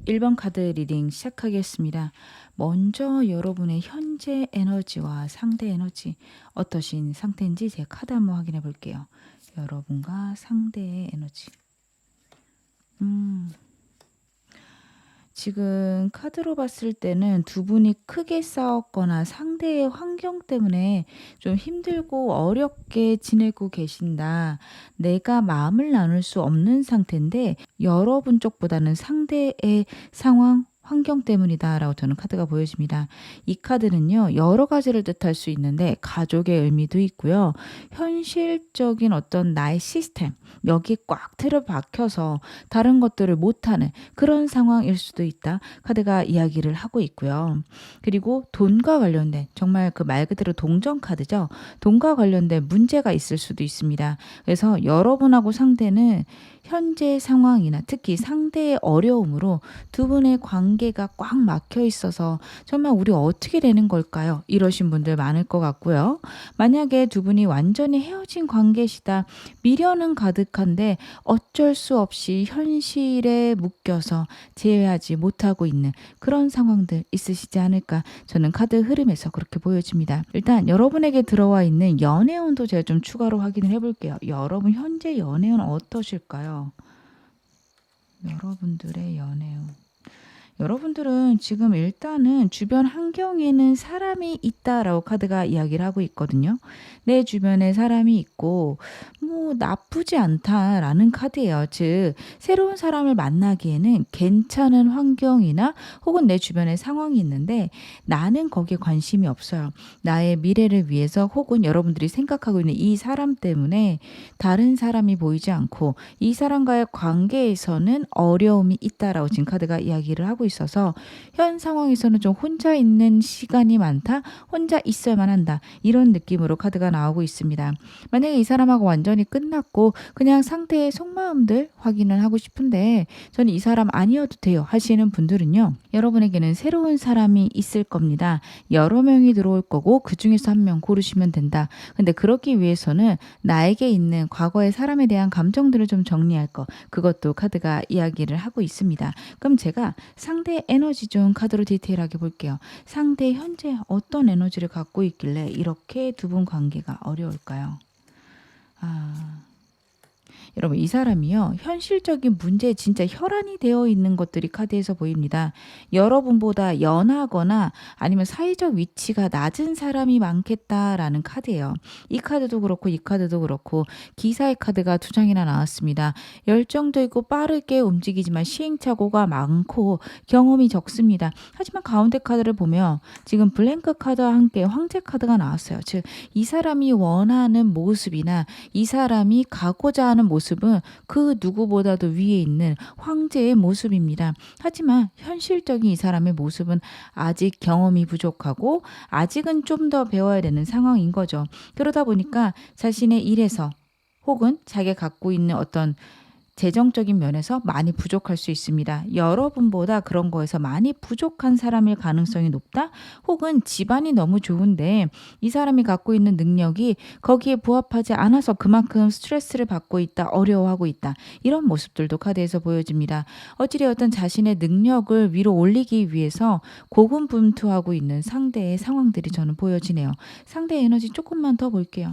1번 카드 리딩 시작하겠습니다. 먼저 여러분의 현재 에너지와 상대 에너지 어떠신 상태인지 제 카드 한번 확인해 볼게요. 여러분과 상대의 에너지. 지금 카드로 봤을 때는 두 분이 크게 싸웠거나 상대의 환경 때문에 좀 힘들고 어렵게 지내고 계신다. 내가 마음을 나눌 수 없는 상태인데 여러분 쪽보다는 상대의 상황, 환경 때문이다라고 저는 카드가 보여집니다. 이 카드는요, 여러 가지를 뜻할 수 있는데 가족의 의미도 있고요. 현실적인 어떤 나의 시스템, 여기 꽉 틀어박혀서 다른 것들을 못하는 그런 상황일 수도 있다. 카드가 이야기를 하고 있고요. 그리고 돈과 관련된 정말 그 말 그대로 동전 카드죠. 돈과 관련된 문제가 있을 수도 있습니다. 그래서 여러분하고 상대는 현재 상황이나 특히 상대의 어려움으로 두 분의 관계가 꽉 막혀 있어서 정말 우리 어떻게 되는 걸까요? 이러신 분들 많을 것 같고요. 만약에 두 분이 완전히 헤어진 관계시다. 미련은 가득한데 어쩔 수 없이 현실에 묶여서 제외하지 못하고 있는 그런 상황들 있으시지 않을까? 저는 카드 흐름에서 그렇게 보여집니다. 일단 여러분에게 들어와 있는 연애운도 제가 좀 추가로 확인을 해볼게요. 여러분 현재 연애운 어떠실까요? 여러분들의 연애운. 여러분들은 지금 일단은 주변 환경에는 사람이 있다라고 카드가 이야기를 하고 있거든요. 내 주변에 사람이 있고 뭐 나쁘지 않다라는 카드예요. 즉 새로운 사람을 만나기에는 괜찮은 환경이나 혹은 내 주변에 상황이 있는데 나는 거기에 관심이 없어요. 나의 미래를 위해서 혹은 여러분들이 생각하고 있는 이 사람 때문에 다른 사람이 보이지 않고 이 사람과의 관계에서는 어려움이 있다라고 지금 카드가 이야기를 하고 있어서 현 상황에서는 좀 혼자 있는 시간이 많다. 혼자 있어야만 한다. 이런 느낌으로 카드가 나오고 있습니다. 만약에 이 사람하고 완전히 끝났고 그냥 상태의 속마음들 확인을 하고 싶은데 저는 이 사람 아니어도 돼요 하시는 분들은요. 여러분에게는 새로운 사람이 있을 겁니다. 여러 명이 들어올 거고 그 중에서 한 명 고르시면 된다. 근데 그러기 위해서는 나에게 있는 과거의 사람에 대한 감정들을 좀 정리할 거. 그것도 카드가 이야기를 하고 있습니다. 그럼 제가 상대 에너지 좀 카드로 디테일하게 볼게요. 상대 현재 어떤 에너지를 갖고 있길래 이렇게 두 분 관계가 어려울까요? 여러분 이 사람이요. 현실적인 문제에 진짜 혈안이 되어 있는 것들이 카드에서 보입니다. 여러분보다 연하거나 아니면 사회적 위치가 낮은 사람이 많겠다라는 카드예요. 이 카드도 그렇고 이 카드도 그렇고 기사의 카드가 두 장이나 나왔습니다. 열정도 있고 빠르게 움직이지만 시행착오가 많고 경험이 적습니다. 하지만 가운데 카드를 보면 지금 블랭크 카드와 함께 황제 카드가 나왔어요. 즉 이 사람이 원하는 모습이나 이 사람이 가고자 하는 모습은 그 누구보다도 위에 있는 황제의 모습입니다. 하지만 현실적인 이 사람의 모습은 아직 경험이 부족하고 아직은 좀 더 배워야 되는 상황인 거죠. 그러다 보니까 자신의 일에서 혹은 자기가 갖고 있는 어떤 재정적인 면에서 많이 부족할 수 있습니다. 여러분보다 그런 거에서 많이 부족한 사람일 가능성이 높다? 혹은 집안이 너무 좋은데 이 사람이 갖고 있는 능력이 거기에 부합하지 않아서 그만큼 스트레스를 받고 있다, 어려워하고 있다. 이런 모습들도 카드에서 보여집니다. 어찌되었든 자신의 능력을 위로 올리기 위해서 고군분투하고 있는 상대의 상황들이 저는 보여지네요. 상대의 에너지 조금만 더 볼게요.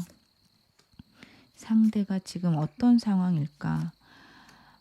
상대가 지금 어떤 상황일까?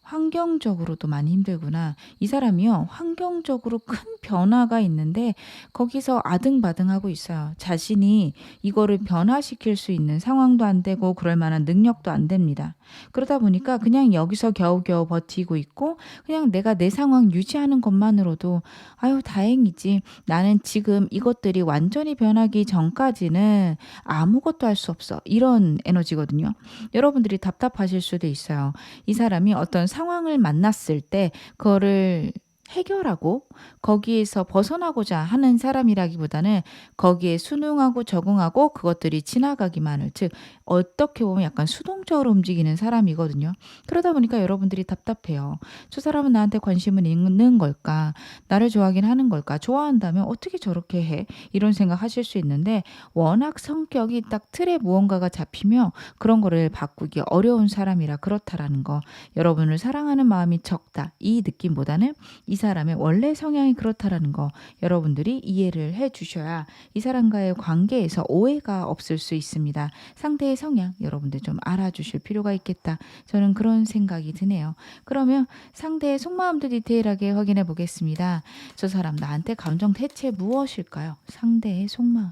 환경적으로도 많이 힘들구나. 이 사람이요. 환경적으로 큰 변화가 있는데 거기서 아등바등하고 있어요. 자신이 이거를 변화시킬 수 있는 상황도 안 되고 그럴 만한 능력도 안 됩니다. 그러다 보니까 그냥 여기서 겨우겨우 버티고 있고 그냥 내가 내 상황 유지하는 것만으로도 아유 다행이지. 나는 지금 이것들이 완전히 변하기 전까지는 아무것도 할 수 없어. 이런 에너지거든요. 여러분들이 답답하실 수도 있어요. 이 사람이 어떤 상황을 만났을 때 그거를 해결하고 거기에서 벗어나고자 하는 사람이라기보다는 거기에 순응하고 적응하고 그것들이 지나가기만을 즉 어떻게 보면 약간 수동적으로 움직이는 사람이거든요. 그러다 보니까 여러분들이 답답해요. 저 사람은 나한테 관심은 있는 걸까? 나를 좋아하긴 하는 걸까? 좋아한다면 어떻게 저렇게 해? 이런 생각 하실 수 있는데 워낙 성격이 딱 틀에 무언가가 잡히면 그런 거를 바꾸기 어려운 사람이라 그렇다라는 거. 여러분을 사랑하는 마음이 적다. 이 느낌보다는 이 이 사람의 원래 성향이 그렇다라는 거 여러분들이 이해를 해 주셔야 이 사람과의 관계에서 오해가 없을 수 있습니다. 상대의 성향 여러분들 좀 알아주실 필요가 있겠다. 저는 그런 생각이 드네요. 그러면 상대의 속마음도 디테일하게 확인해 보겠습니다. 저 사람 나한테 감정 대체 무엇일까요? 상대의 속마음.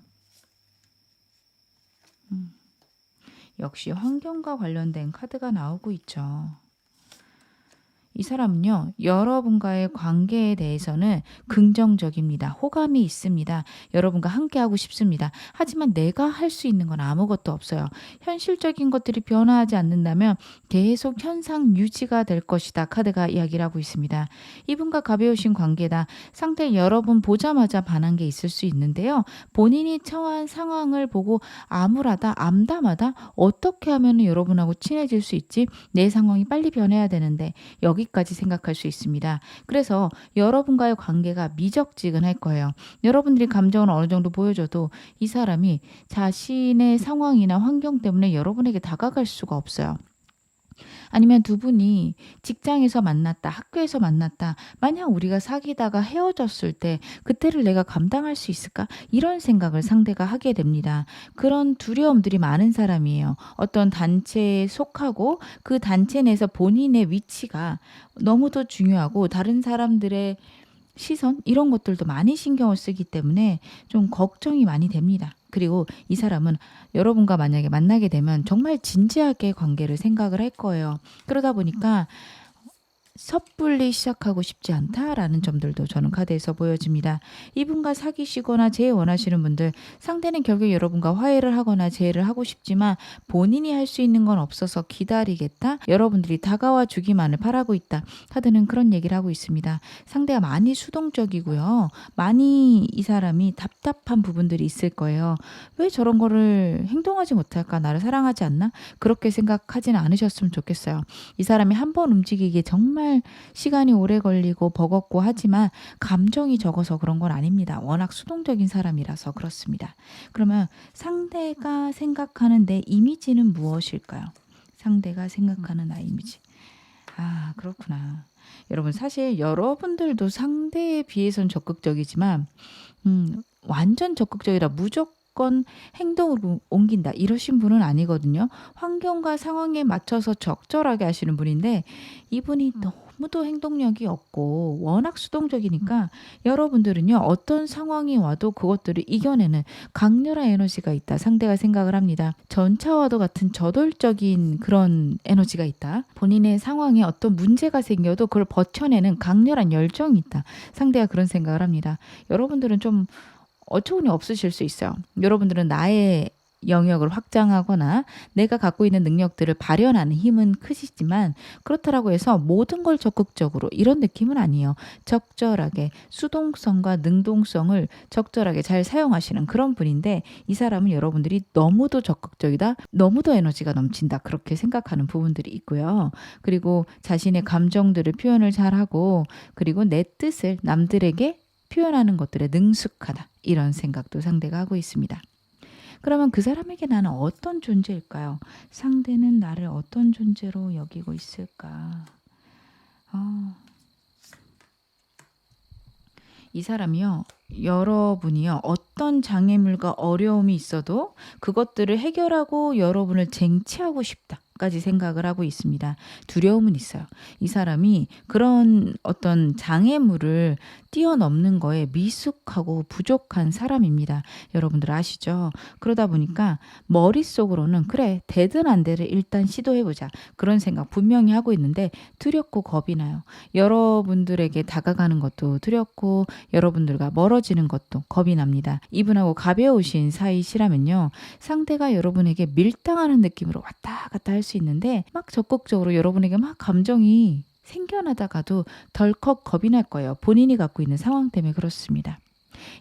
역시 환경과 관련된 카드가 나오고 있죠. 이 사람은요, 여러분과의 관계에 대해서는 긍정적입니다. 호감이 있습니다. 여러분과 함께하고 싶습니다. 하지만 내가 할 수 있는 건 아무것도 없어요. 현실적인 것들이 변화하지 않는다면 계속 현상 유지가 될 것이다. 카드가 이야기를 하고 있습니다. 이분과 가벼우신 관계다. 상대 여러분 보자마자 반한 게 있을 수 있는데요. 본인이 처한 상황을 보고 암울하다, 암담하다, 어떻게 하면 여러분하고 친해질 수 있지? 내 상황이 빨리 변해야 되는데 여기까지 생각할 수 있습니다. 그래서 여러분과의 관계가 미적지근할 거예요. 여러분들이 감정을 어느 정도 보여줘도 이 사람이 자신의 상황이나 환경 때문에 여러분에게 다가갈 수가 없어요. 아니면 두 분이 직장에서 만났다, 학교에서 만났다. 만약 우리가 사귀다가 헤어졌을 때 그때를 내가 감당할 수 있을까? 이런 생각을 상대가 하게 됩니다. 그런 두려움들이 많은 사람이에요. 어떤 단체에 속하고 그 단체 내에서 본인의 위치가 너무도 중요하고 다른 사람들의 시선 이런 것들도 많이 신경을 쓰기 때문에 좀 걱정이 많이 됩니다. 그리고 이 사람은 여러분과 만약에 만나게 되면 정말 진지하게 관계를 생각을 할 거예요. 그러다 보니까 섣불리 시작하고 싶지 않다라는 점들도 저는 카드에서 보여집니다. 이분과 사귀시거나 재원하시는 분들 상대는 결국 여러분과 화해를 하거나 재회를 하고 싶지만 본인이 할 수 있는 건 없어서 기다리겠다. 여러분들이 다가와 주기만을 바라고 있다. 카드는 그런 얘기를 하고 있습니다. 상대가 많이 수동적이고요. 많이 이 사람이 답답한 부분들이 있을 거예요. 왜 저런 거를 행동하지 못할까? 나를 사랑하지 않나? 그렇게 생각하지는 않으셨으면 좋겠어요. 이 사람이 한 번 움직이기에 정말 시간이 오래 걸리고 버겁고 하지만 감정이 적어서 그런 건 아닙니다. 워낙 수동적인 사람이라서 그렇습니다. 그러면 상대가 생각하는 내 이미지는 무엇일까요? 상대가 생각하는 나 이미지. 아, 그렇구나. 여러분 사실 여러분들도 상대에 비해선 적극적이지만 완전 적극적이라 무조건 행동으로 옮긴다 이러신 분은 아니거든요. 환경과 상황에 맞춰서 적절하게 하시는 분인데 이분이 너무도 행동력이 없고 워낙 수동적이니까 여러분들은요 어떤 상황이 와도 그것들을 이겨내는 강렬한 에너지가 있다 상대가 생각을 합니다. 전차와도 같은 저돌적인 그런 에너지가 있다. 본인의 상황에 어떤 문제가 생겨도 그걸 버텨내는 강렬한 열정이 있다. 상대가 그런 생각을 합니다. 여러분들은 좀 어처구니 없으실 수 있어요. 여러분들은 나의 영역을 확장하거나 내가 갖고 있는 능력들을 발현하는 힘은 크시지만 그렇다라고 해서 모든 걸 적극적으로 이런 느낌은 아니에요. 적절하게 수동성과 능동성을 적절하게 잘 사용하시는 그런 분인데 이 사람은 여러분들이 너무도 적극적이다, 너무도 에너지가 넘친다 그렇게 생각하는 부분들이 있고요. 그리고 자신의 감정들을 표현을 잘하고 그리고 내 뜻을 남들에게 표현하는 것들에 능숙하다. 이런 생각도 상대가 하고 있습니다. 그러면 그 사람에게 나는 어떤 존재일까요? 상대는 나를 어떤 존재로 여기고 있을까? 이 사람이요. 여러분이요. 어떤 장애물과 어려움이 있어도 그것들을 해결하고 여러분을 쟁취하고 싶다. 까지 생각을 하고 있습니다. 두려움은 있어요. 이 사람이 그런 어떤 장애물을 뛰어넘는 거에 미숙하고 부족한 사람입니다. 여러분들 아시죠? 그러다 보니까 머릿속으로는 그래 되든 안 되든 일단 시도해보자. 그런 생각 분명히 하고 있는데 두렵고 겁이 나요. 여러분들에게 다가가는 것도 두렵고 여러분들과 멀어지는 것도 겁이 납니다. 이분하고 가벼우신 사이시라면요. 상대가 여러분에게 밀당하는 느낌으로 왔다 갔다 할 수 있는데 막 적극적으로 여러분에게 막 감정이 생겨나다가도 덜컥 겁이 날 거예요. 본인이 갖고 있는 상황 때문에 그렇습니다.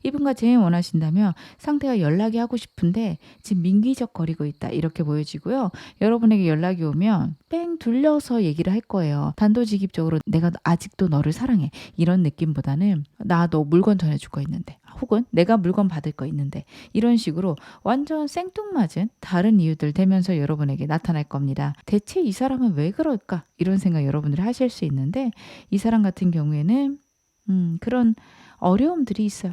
이분과 재회 원하신다면 상대가 연락이 하고 싶은데 지금 민기적거리고 있다 이렇게 보여지고요. 여러분에게 연락이 오면 뺑 둘러서 얘기를 할 거예요. 단도직입적으로 내가 아직도 너를 사랑해 이런 느낌보다는 나 너 물건 전해줄 거 있는데 혹은 내가 물건 받을 거 있는데 이런 식으로 완전 생뚱맞은 다른 이유들 대면서 여러분에게 나타날 겁니다. 대체 이 사람은 왜 그럴까? 이런 생각 여러분들이 하실 수 있는데 이 사람 같은 경우에는 그런 어려움들이 있어요.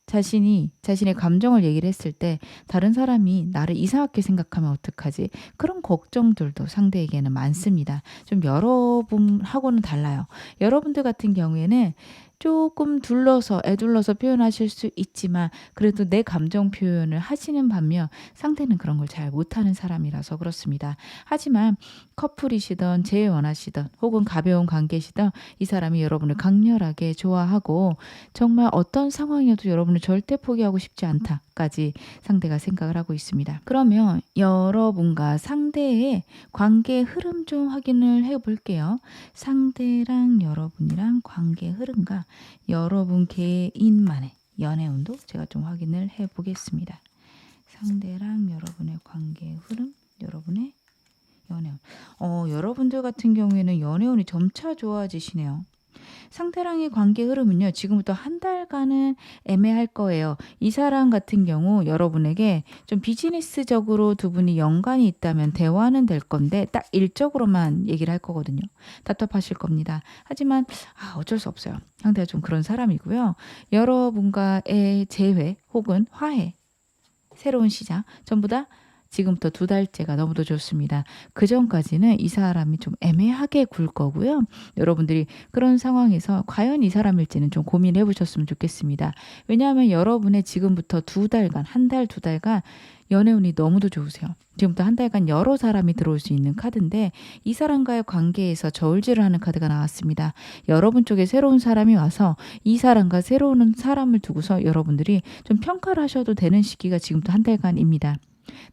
자신이 자신의 감정을 얘기를 했을 때 다른 사람이 나를 이상하게 생각하면 어떡하지? 그런 걱정들도 상대에게는 많습니다. 좀 여러분하고는 달라요. 여러분들 같은 경우에는 조금 애둘러서 표현하실 수 있지만 그래도 내 감정 표현을 하시는 반면 상대는 그런 걸 잘 못하는 사람이라서 그렇습니다. 하지만 커플이시든 재혼하시든 혹은 가벼운 관계시든 이 사람이 여러분을 강렬하게 좋아하고 정말 어떤 상황이어도 여러분을 절대 포기하고 싶지 않다까지 상대가 생각을 하고 있습니다. 그러면 여러분과 상대의 관계의 흐름 좀 확인을 해 볼게요. 상대랑 여러분이랑 관계의 흐름과 여러분 개인만의 연애운도 제가 좀 확인을 해 보겠습니다. 상대랑 여러분의 관계의 흐름, 여러분의 연애운. 여러분들 같은 경우에는 연애운이 점차 좋아지시네요. 상대랑의 관계 흐름은요, 지금부터 한 달간은 애매할 거예요. 이 사람 같은 경우 여러분에게 좀 비즈니스적으로 두 분이 연관이 있다면 대화는 될 건데 딱 일적으로만 얘기를 할 거거든요. 답답하실 겁니다. 하지만 어쩔 수 없어요. 상대가 좀 그런 사람이고요. 여러분과의 재회 혹은 화해, 새로운 시작 전부 다 지금부터 2달째가 너무도 좋습니다. 그전까지는 이 사람이 좀 애매하게 굴 거고요. 여러분들이 그런 상황에서 과연 이 사람일지는 좀 고민해 보셨으면 좋겠습니다. 왜냐하면 여러분의 지금부터 2달간, 한 달, 2달간 연애운이 너무도 좋으세요. 지금부터 한 달간 여러 사람이 들어올 수 있는 카드인데 이 사람과의 관계에서 저울질을 하는 카드가 나왔습니다. 여러분 쪽에 새로운 사람이 와서 이 사람과 새로운 사람을 두고서 여러분들이 좀 평가를 하셔도 되는 시기가 지금부터 한 달간입니다.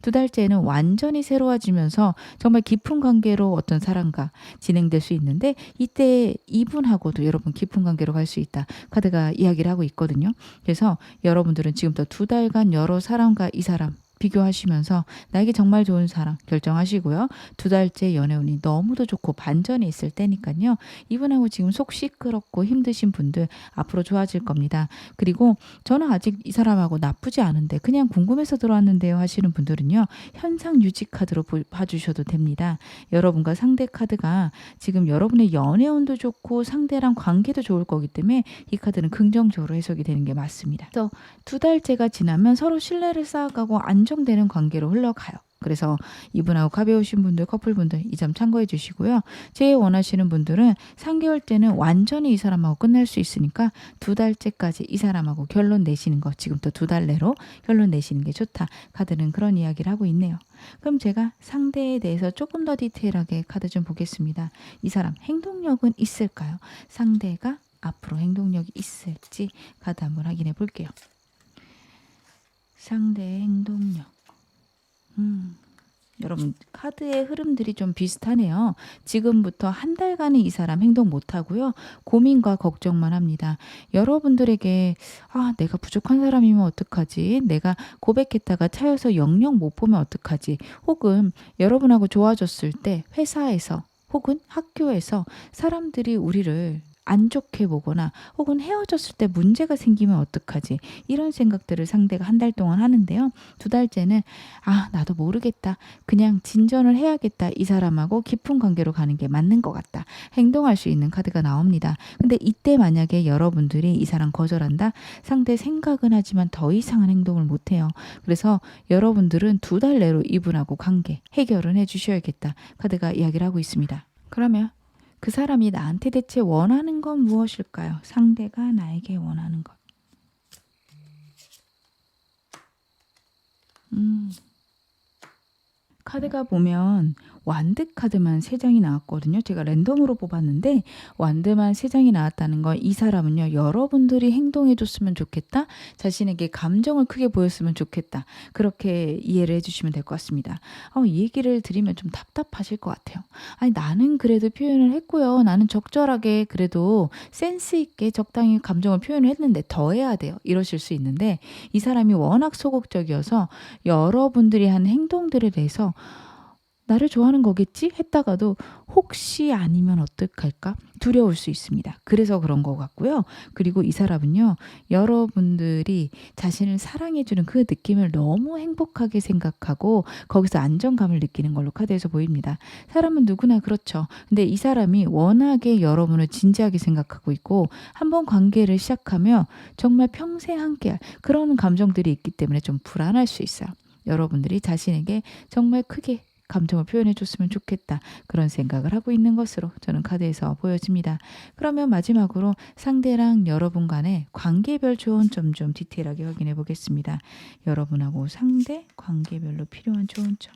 2달째는 완전히 새로워지면서 정말 깊은 관계로 어떤 사람과 진행될 수 있는데 이때 이분하고도 여러분 깊은 관계로 갈 수 있다. 카드가 이야기를 하고 있거든요. 그래서 여러분들은 지금부터 2달간 여러 사람과 이 사람 비교하시면서 나에게 정말 좋은 사람 결정하시고요. 2달째 연애운이 너무도 좋고 반전이 있을 때니까요. 이분하고 지금 속 시끄럽고 힘드신 분들 앞으로 좋아질 겁니다. 그리고 저는 아직 이 사람하고 나쁘지 않은데 그냥 궁금해서 들어왔는데요 하시는 분들은요. 현상 유지 카드로 봐주셔도 됩니다. 여러분과 상대 카드가 지금 여러분의 연애운도 좋고 상대랑 관계도 좋을 거기 때문에 이 카드는 긍정적으로 해석이 되는 게 맞습니다. 그래서 2달째가 지나면 서로 신뢰를 쌓아가고 안정되는 관계로 흘러가요. 그래서 이분하고 가벼우신 분들, 커플분들 이 점 참고해 주시고요. 제일 원하시는 분들은 3개월째는 완전히 이 사람하고 끝날 수 있으니까 2달째까지 이 사람하고 결론 내시는 거 지금부터 2달 내로 결론 내시는 게 좋다. 카드는 그런 이야기를 하고 있네요. 그럼 제가 상대에 대해서 조금 더 디테일하게 카드 좀 보겠습니다. 이 사람 행동력은 있을까요? 상대가 앞으로 행동력이 있을지 카드 한번 확인해 볼게요. 상대의 행동력. 여러분 카드의 흐름들이 좀 비슷하네요. 지금부터 한 달간은 이 사람 행동 못하고요. 고민과 걱정만 합니다. 여러분들에게 내가 부족한 사람이면 어떡하지? 내가 고백했다가 차여서 영영 못 보면 어떡하지? 혹은 여러분하고 좋아졌을 때 회사에서 혹은 학교에서 사람들이 우리를 안 좋게 보거나 혹은 헤어졌을 때 문제가 생기면 어떡하지? 이런 생각들을 상대가 한 달 동안 하는데요. 2달째는 나도 모르겠다. 그냥 진전을 해야겠다. 이 사람하고 깊은 관계로 가는 게 맞는 것 같다. 행동할 수 있는 카드가 나옵니다. 근데 이때 만약에 여러분들이 이 사람 거절한다? 상대 생각은 하지만 더 이상한 행동을 못해요. 그래서 여러분들은 2달 내로 이분하고 관계 해결은 해주셔야겠다. 카드가 이야기를 하고 있습니다. 그러면 그 사람이 나한테 대체 원하는 건 무엇일까요? 상대가 나에게 원하는 것. 카드가 보면 완드 카드만 3장이 나왔거든요. 제가 랜덤으로 뽑았는데 완드만 3장이 나왔다는 건 이 사람은요. 여러분들이 행동해 줬으면 좋겠다. 자신에게 감정을 크게 보였으면 좋겠다. 그렇게 이해를 해주시면 될 것 같습니다. 이 얘기를 드리면 좀 답답하실 것 같아요. 나는 그래도 표현을 했고요. 나는 적절하게 그래도 센스 있게 적당히 감정을 표현을 했는데 더 해야 돼요. 이러실 수 있는데 이 사람이 워낙 소극적이어서 여러분들이 한 행동들에 대해서 나를 좋아하는 거겠지? 했다가도 혹시 아니면 어떡할까? 두려울 수 있습니다. 그래서 그런 것 같고요. 그리고 이 사람은요. 여러분들이 자신을 사랑해 주는 그 느낌을 너무 행복하게 생각하고 거기서 안정감을 느끼는 걸로 카드에서 보입니다. 사람은 누구나 그렇죠. 근데 이 사람이 워낙에 여러분을 진지하게 생각하고 있고 한번 관계를 시작하면 정말 평생 함께할 그런 감정들이 있기 때문에 좀 불안할 수 있어요. 여러분들이 자신에게 정말 크게 감정을 표현해 줬으면 좋겠다. 그런 생각을 하고 있는 것으로 저는 카드에서 보여집니다. 그러면 마지막으로 상대랑 여러분 간의 관계별 조언 좀 디테일하게 확인해 보겠습니다. 여러분하고 상대 관계별로 필요한 조언 점.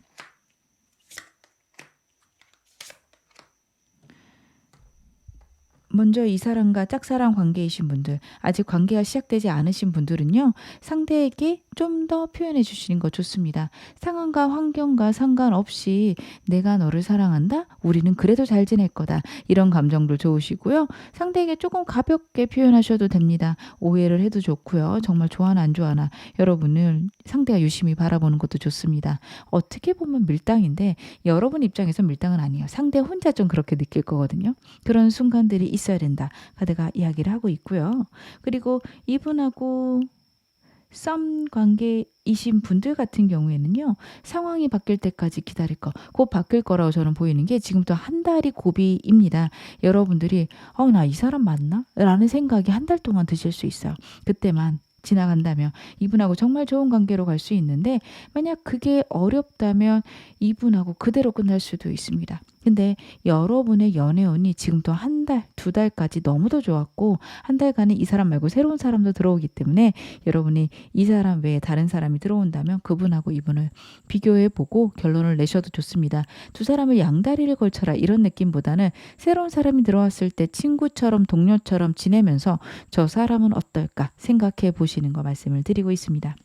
먼저 이 사람과 짝사랑 관계이신 분들, 아직 관계가 시작되지 않으신 분들은요. 상대에게 좀 더 표현해 주시는 거 좋습니다. 상황과 환경과 상관없이 내가 너를 사랑한다. 우리는 그래도 잘 지낼 거다. 이런 감정들 좋으시고요. 상대에게 조금 가볍게 표현하셔도 됩니다. 오해를 해도 좋고요. 정말 좋아하나 안 좋아하나 여러분을 상대가 유심히 바라보는 것도 좋습니다. 어떻게 보면 밀당인데 여러분 입장에서 밀당은 아니에요. 상대 혼자 좀 그렇게 느낄 거거든요. 그런 순간들이 있어야 된다. 카드가 이야기를 하고 있고요. 그리고 이분하고 썸 관계이신 분들 같은 경우에는요. 상황이 바뀔 때까지 기다릴 거. 곧 바뀔 거라고 저는 보이는 게 지금부터 한 달이 고비입니다. 여러분들이 나 이 사람 맞나? 라는 생각이 한 달 동안 드실 수 있어요. 그때만 지나간다면 이분하고 정말 좋은 관계로 갈 수 있는데 만약 그게 어렵다면 이분하고 그대로 끝날 수도 있습니다. 근데 여러분의 연애운이 지금부터 한 달, 두 달까지 너무도 좋았고 한 달간은 이 사람 말고 새로운 사람도 들어오기 때문에 여러분이 이 사람 외에 다른 사람이 들어온다면 그분하고 이분을 비교해보고 결론을 내셔도 좋습니다. 두 사람을 양다리를 걸쳐라 이런 느낌보다는 새로운 사람이 들어왔을 때 친구처럼 동료처럼 지내면서 저 사람은 어떨까 생각해 보시는 거 말씀을 드리고 있습니다.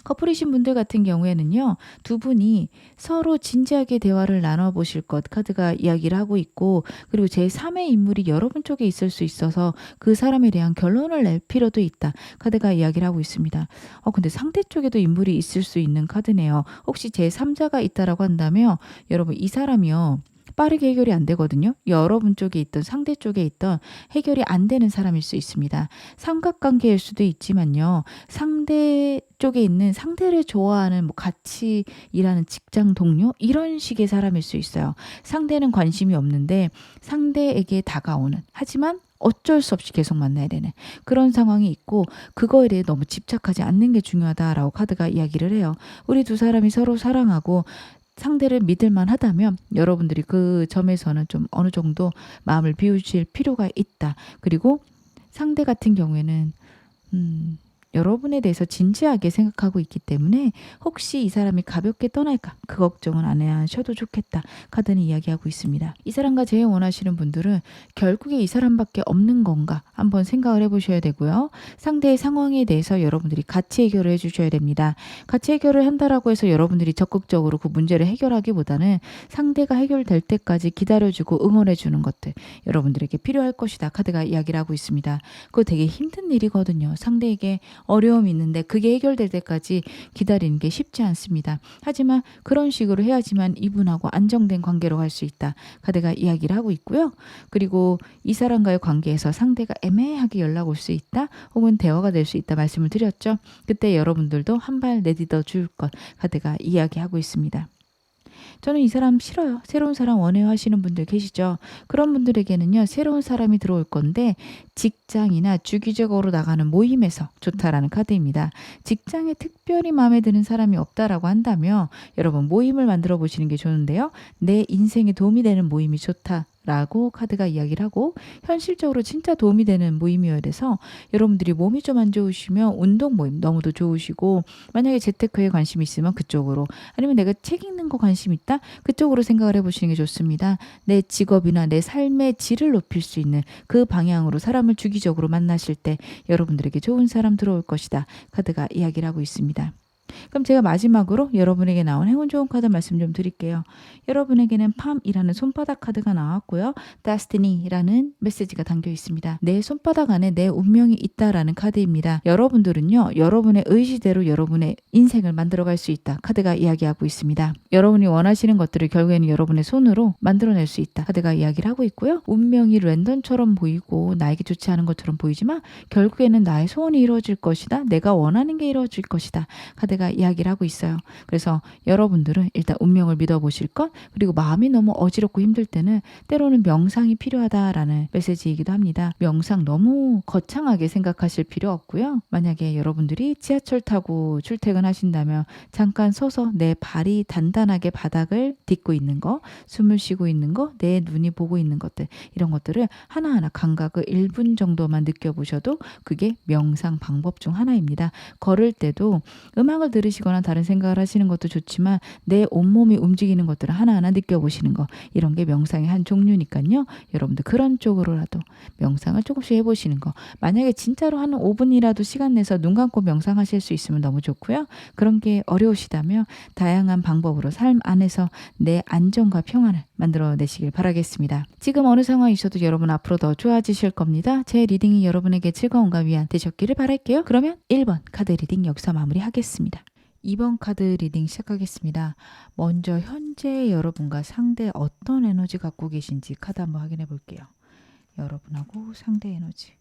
커플이신 분들 같은 경우에는요. 두 분이 서로 진지하게 대화를 나눠보실 것 카드가 이야기를 하고 있고 그리고 제3의 인물이 여러분 쪽에 있을 수 있어서 그 사람에 대한 결론을 낼 필요도 있다. 카드가 이야기를 하고 있습니다. 근데 상대 쪽에도 인물이 있을 수 있는 카드네요. 혹시 제3자가 있다라고 한다면 여러분 이 사람이요. 빠르게 해결이 안 되거든요. 여러분 쪽에 있던 상대 쪽에 있던 해결이 안 되는 사람일 수 있습니다. 삼각관계일 수도 있지만요. 상대 쪽에 있는 상대를 좋아하는 같이 일하는 직장 동료 이런 식의 사람일 수 있어요. 상대는 관심이 없는데 상대에게 다가오는 하지만 어쩔 수 없이 계속 만나야 되는 그런 상황이 있고 그거에 대해 너무 집착하지 않는 게 중요하다라고 카드가 이야기를 해요. 우리 두 사람이 서로 사랑하고 상대를 믿을만 하다면 여러분들이 그 점에서는 좀 어느 정도 마음을 비우실 필요가 있다. 그리고 상대 같은 경우에는 여러분에 대해서 진지하게 생각하고 있기 때문에 혹시 이 사람이 가볍게 떠날까 그 걱정은 안 하셔도 좋겠다. 카드는 이야기하고 있습니다. 이 사람과 제일 원하시는 분들은 결국에 이 사람밖에 없는 건가 한번 생각을 해보셔야 되고요. 상대의 상황에 대해서 여러분들이 같이 해결을 해주셔야 됩니다. 같이 해결을 한다라고 해서 여러분들이 적극적으로 그 문제를 해결하기보다는 상대가 해결될 때까지 기다려주고 응원해주는 것들 여러분들에게 필요할 것이다. 카드가 이야기를 하고 있습니다. 그거 되게 힘든 일이거든요. 상대에게 어려움이 있는데 그게 해결될 때까지 기다리는 게 쉽지 않습니다. 하지만 그런 식으로 해야지만 이분하고 안정된 관계로 갈 수 있다. 카드가 이야기를 하고 있고요. 그리고 이 사람과의 관계에서 상대가 애매하게 연락 올 수 있다. 혹은 대화가 될 수 있다 말씀을 드렸죠. 그때 여러분들도 한 발 내딛어 줄 것 카드가 이야기하고 있습니다. 저는 이 사람 싫어요. 새로운 사람 원해요 하시는 분들 계시죠. 그런 분들에게는요. 새로운 사람이 들어올 건데 직장이나 주기적으로 나가는 모임에서 좋다라는 카드입니다. 직장에 특별히 마음에 드는 사람이 없다라고 한다면 여러분 모임을 만들어 보시는 게 좋은데요. 내 인생에 도움이 되는 모임이 좋다. 라고 카드가 이야기를 하고 현실적으로 진짜 도움이 되는 모임이어야 돼서 여러분들이 몸이 좀 안 좋으시면 운동 모임 너무도 좋으시고 만약에 재테크에 관심 있으면 그쪽으로 아니면 내가 책 읽는 거 관심 있다? 그쪽으로 생각을 해보시는 게 좋습니다. 내 직업이나 내 삶의 질을 높일 수 있는 그 방향으로 사람을 주기적으로 만나실 때 여러분들에게 좋은 사람 들어올 것이다. 카드가 이야기를 하고 있습니다. 그럼 제가 마지막으로 여러분에게 나온 행운 좋은 카드 말씀 좀 드릴게요. 여러분에게는 팜이라는 손바닥 카드가 나왔고요. Destiny라는 메시지가 담겨 있습니다. 내 손바닥 안에 내 운명이 있다라는 카드입니다. 여러분들은요, 여러분의 의지대로 여러분의 인생을 만들어갈 수 있다. 카드가 이야기하고 있습니다. 여러분이 원하시는 것들을 결국에는 여러분의 손으로 만들어낼 수 있다. 카드가 이야기를 하고 있고요. 운명이 랜덤처럼 보이고 나에게 좋지 않은 것처럼 보이지만 결국에는 나의 소원이 이루어질 것이다. 내가 원하는 게 이루어질 것이다. 카드가 이야기를 하고 있어요. 그래서 여러분들은 일단 운명을 믿어보실 것, 그리고 마음이 너무 어지럽고 힘들 때는 때로는 명상이 필요하다라는 메시지이기도 합니다. 명상 너무 거창하게 생각하실 필요 없고요. 만약에 여러분들이 지하철 타고 출퇴근하신다면 잠깐 서서 내 발이 단단하게 바닥을 딛고 있는 거, 숨을 쉬고 있는 거, 내 눈이 보고 있는 것들, 이런 것들을 하나하나 감각을 1분 정도만 느껴보셔도 그게 명상 방법 중 하나입니다. 걸을 때도 음악을 들으시거나 다른 생각을 하시는 것도 좋지만 내 온몸이 움직이는 것들을 하나하나 느껴보시는 거, 이런 게 명상의 한 종류니까요. 여러분들 그런 쪽으로라도 명상을 조금씩 해보시는 거, 만약에 진짜로 한 5분이라도 시간 내서 눈 감고 명상하실 수 있으면 너무 좋고요. 그런 게 어려우시다면 다양한 방법으로 삶 안에서 내 안정과 평안을 만들어내시길 바라겠습니다. 지금 어느 상황이 있어도 여러분 앞으로 더 좋아지실 겁니다. 제 리딩이 여러분에게 즐거움과 위안 되셨기를 바랄게요. 그러면 1번 카드 리딩 여기서 마무리하겠습니다. 2번 카드 리딩 시작하겠습니다. 먼저 현재 여러분과 상대 어떤 에너지 갖고 계신지 카드 한번 확인해 볼게요. 여러분하고 상대 에너지.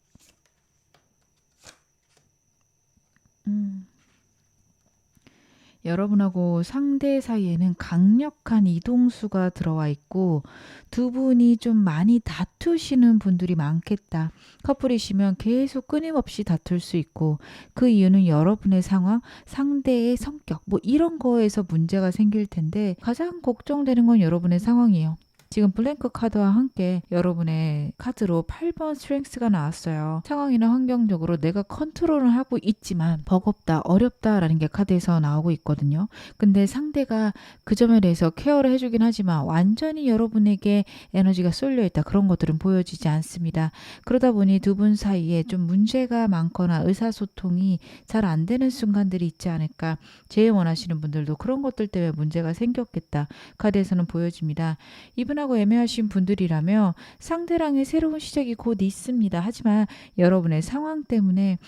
여러분하고 상대 사이에는 강력한 이동수가 들어와 있고 두 분이 좀 많이 다투시는 분들이 많겠다. 커플이시면 계속 끊임없이 다툴 수 있고 그 이유는 여러분의 상황, 상대의 성격 뭐 이런 거에서 문제가 생길 텐데 가장 걱정되는 건 여러분의 상황이에요. 지금 블랭크 카드와 함께 여러분의 카드로 8번 스트렝스가 나왔어요. 상황이나 환경적으로 내가 컨트롤을 하고 있지만 버겁다, 어렵다라는 게 카드에서 나오고 있거든요. 근데 상대가 그 점에 대해서 케어를 해주긴 하지만 완전히 여러분에게 에너지가 쏠려있다, 그런 것들은 보여지지 않습니다. 그러다 보니 두 분 사이에 좀 문제가 많거나 의사소통이 잘 안 되는 순간들이 있지 않을까. 제일 원하시는 분들도 그런 것들 때문에 문제가 생겼겠다, 카드에서는 보여집니다. 이분하고 애매하신 분들이라면 상대랑의 새로운 시작이 곧 있습니다. 하지만 여러분의 상황 때문에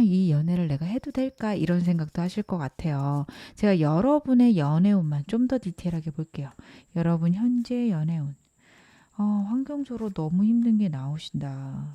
이 연애를 내가 해도 될까, 이런 생각도 하실 것 같아요. 제가 여러분의 연애운만 좀 더 디테일하게 볼게요. 여러분 현재 연애운. 환경적으로 너무 힘든 게 나오신다.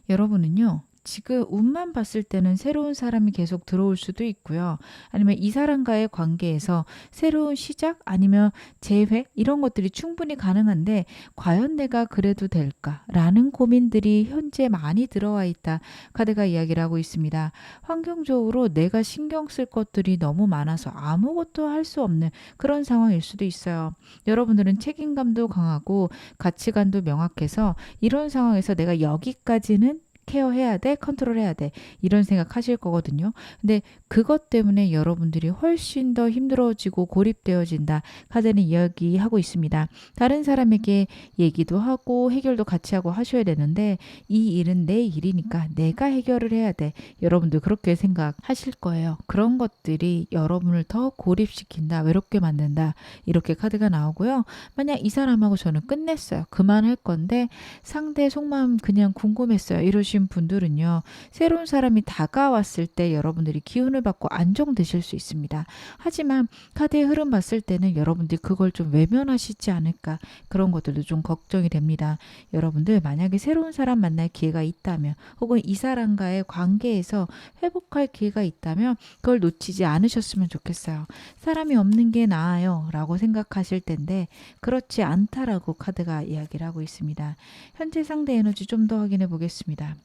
여러분은요, 지금 운만 봤을 때는 새로운 사람이 계속 들어올 수도 있고요. 아니면 이 사람과의 관계에서 새로운 시작 아니면 재회 이런 것들이 충분히 가능한데 과연 내가 그래도 될까라는 고민들이 현재 많이 들어와 있다. 카드가 이야기를 하고 있습니다. 환경적으로 내가 신경 쓸 것들이 너무 많아서 아무것도 할 수 없는 그런 상황일 수도 있어요. 여러분들은 책임감도 강하고 가치관도 명확해서 이런 상황에서 내가 여기까지는 케어해야 돼, 컨트롤해야 돼, 이런 생각 하실 거거든요. 근데 그것 때문에 여러분들이 훨씬 더 힘들어지고 고립되어진다, 카드는 이야기하고 있습니다. 다른 사람에게 얘기도 하고 해결도 같이 하고 하셔야 되는데 이 일은 내 일이니까 내가 해결을 해야 돼, 여러분들 그렇게 생각하실 거예요. 그런 것들이 여러분을 더 고립시킨다, 외롭게 만든다, 이렇게 카드가 나오고요. 만약 이 사람하고 저는 끝냈어요, 그만할 건데 상대 속마음 그냥 궁금했어요, 이러신 분들은요, 새로운 사람이 다가왔을 때 여러분들이 기운을 받고 안정되실 수 있습니다. 하지만 카드의 흐름 봤을 때는 여러분들이 그걸 좀 외면하시지 않을까, 그런 것들도 좀 걱정이 됩니다. 여러분들 만약에 새로운 사람 만날 기회가 있다면 혹은 이 사람과의 관계에서 회복할 기회가 있다면 그걸 놓치지 않으셨으면 좋겠어요. 사람이 없는 게 나아요 라고 생각하실 텐데 그렇지 않다라고 카드가 이야기를 하고 있습니다. 현재 상대 에너지 좀 더 확인해 보겠습니다.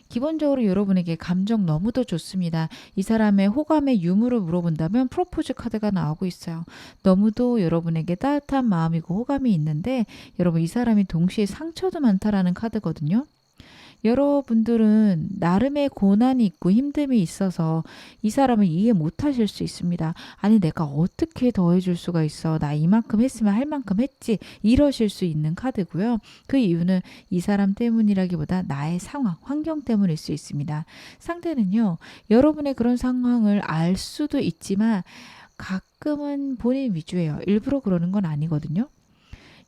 기본적으로 여러분에게 감정 너무도 좋습니다. 이 사람의 호감의 유무를 물어본다면 프로포즈 카드가 나오고 있어요. 너무도 여러분에게 따뜻한 마음이고 호감이 있는데 여러분 이 사람이 동시에 상처도 많다라는 카드거든요. 여러분들은 나름의 고난이 있고 힘듦이 있어서 이 사람을 이해 못 하실 수 있습니다. 아니, 내가 어떻게 더해줄 수가 있어. 나 이만큼 했으면 할 만큼 했지. 이러실 수 있는 카드고요. 그 이유는 이 사람 때문이라기보다 나의 상황, 환경 때문일 수 있습니다. 상대는요, 여러분의 그런 상황을 알 수도 있지만 가끔은 본인 위주예요. 일부러 그러는 건 아니거든요.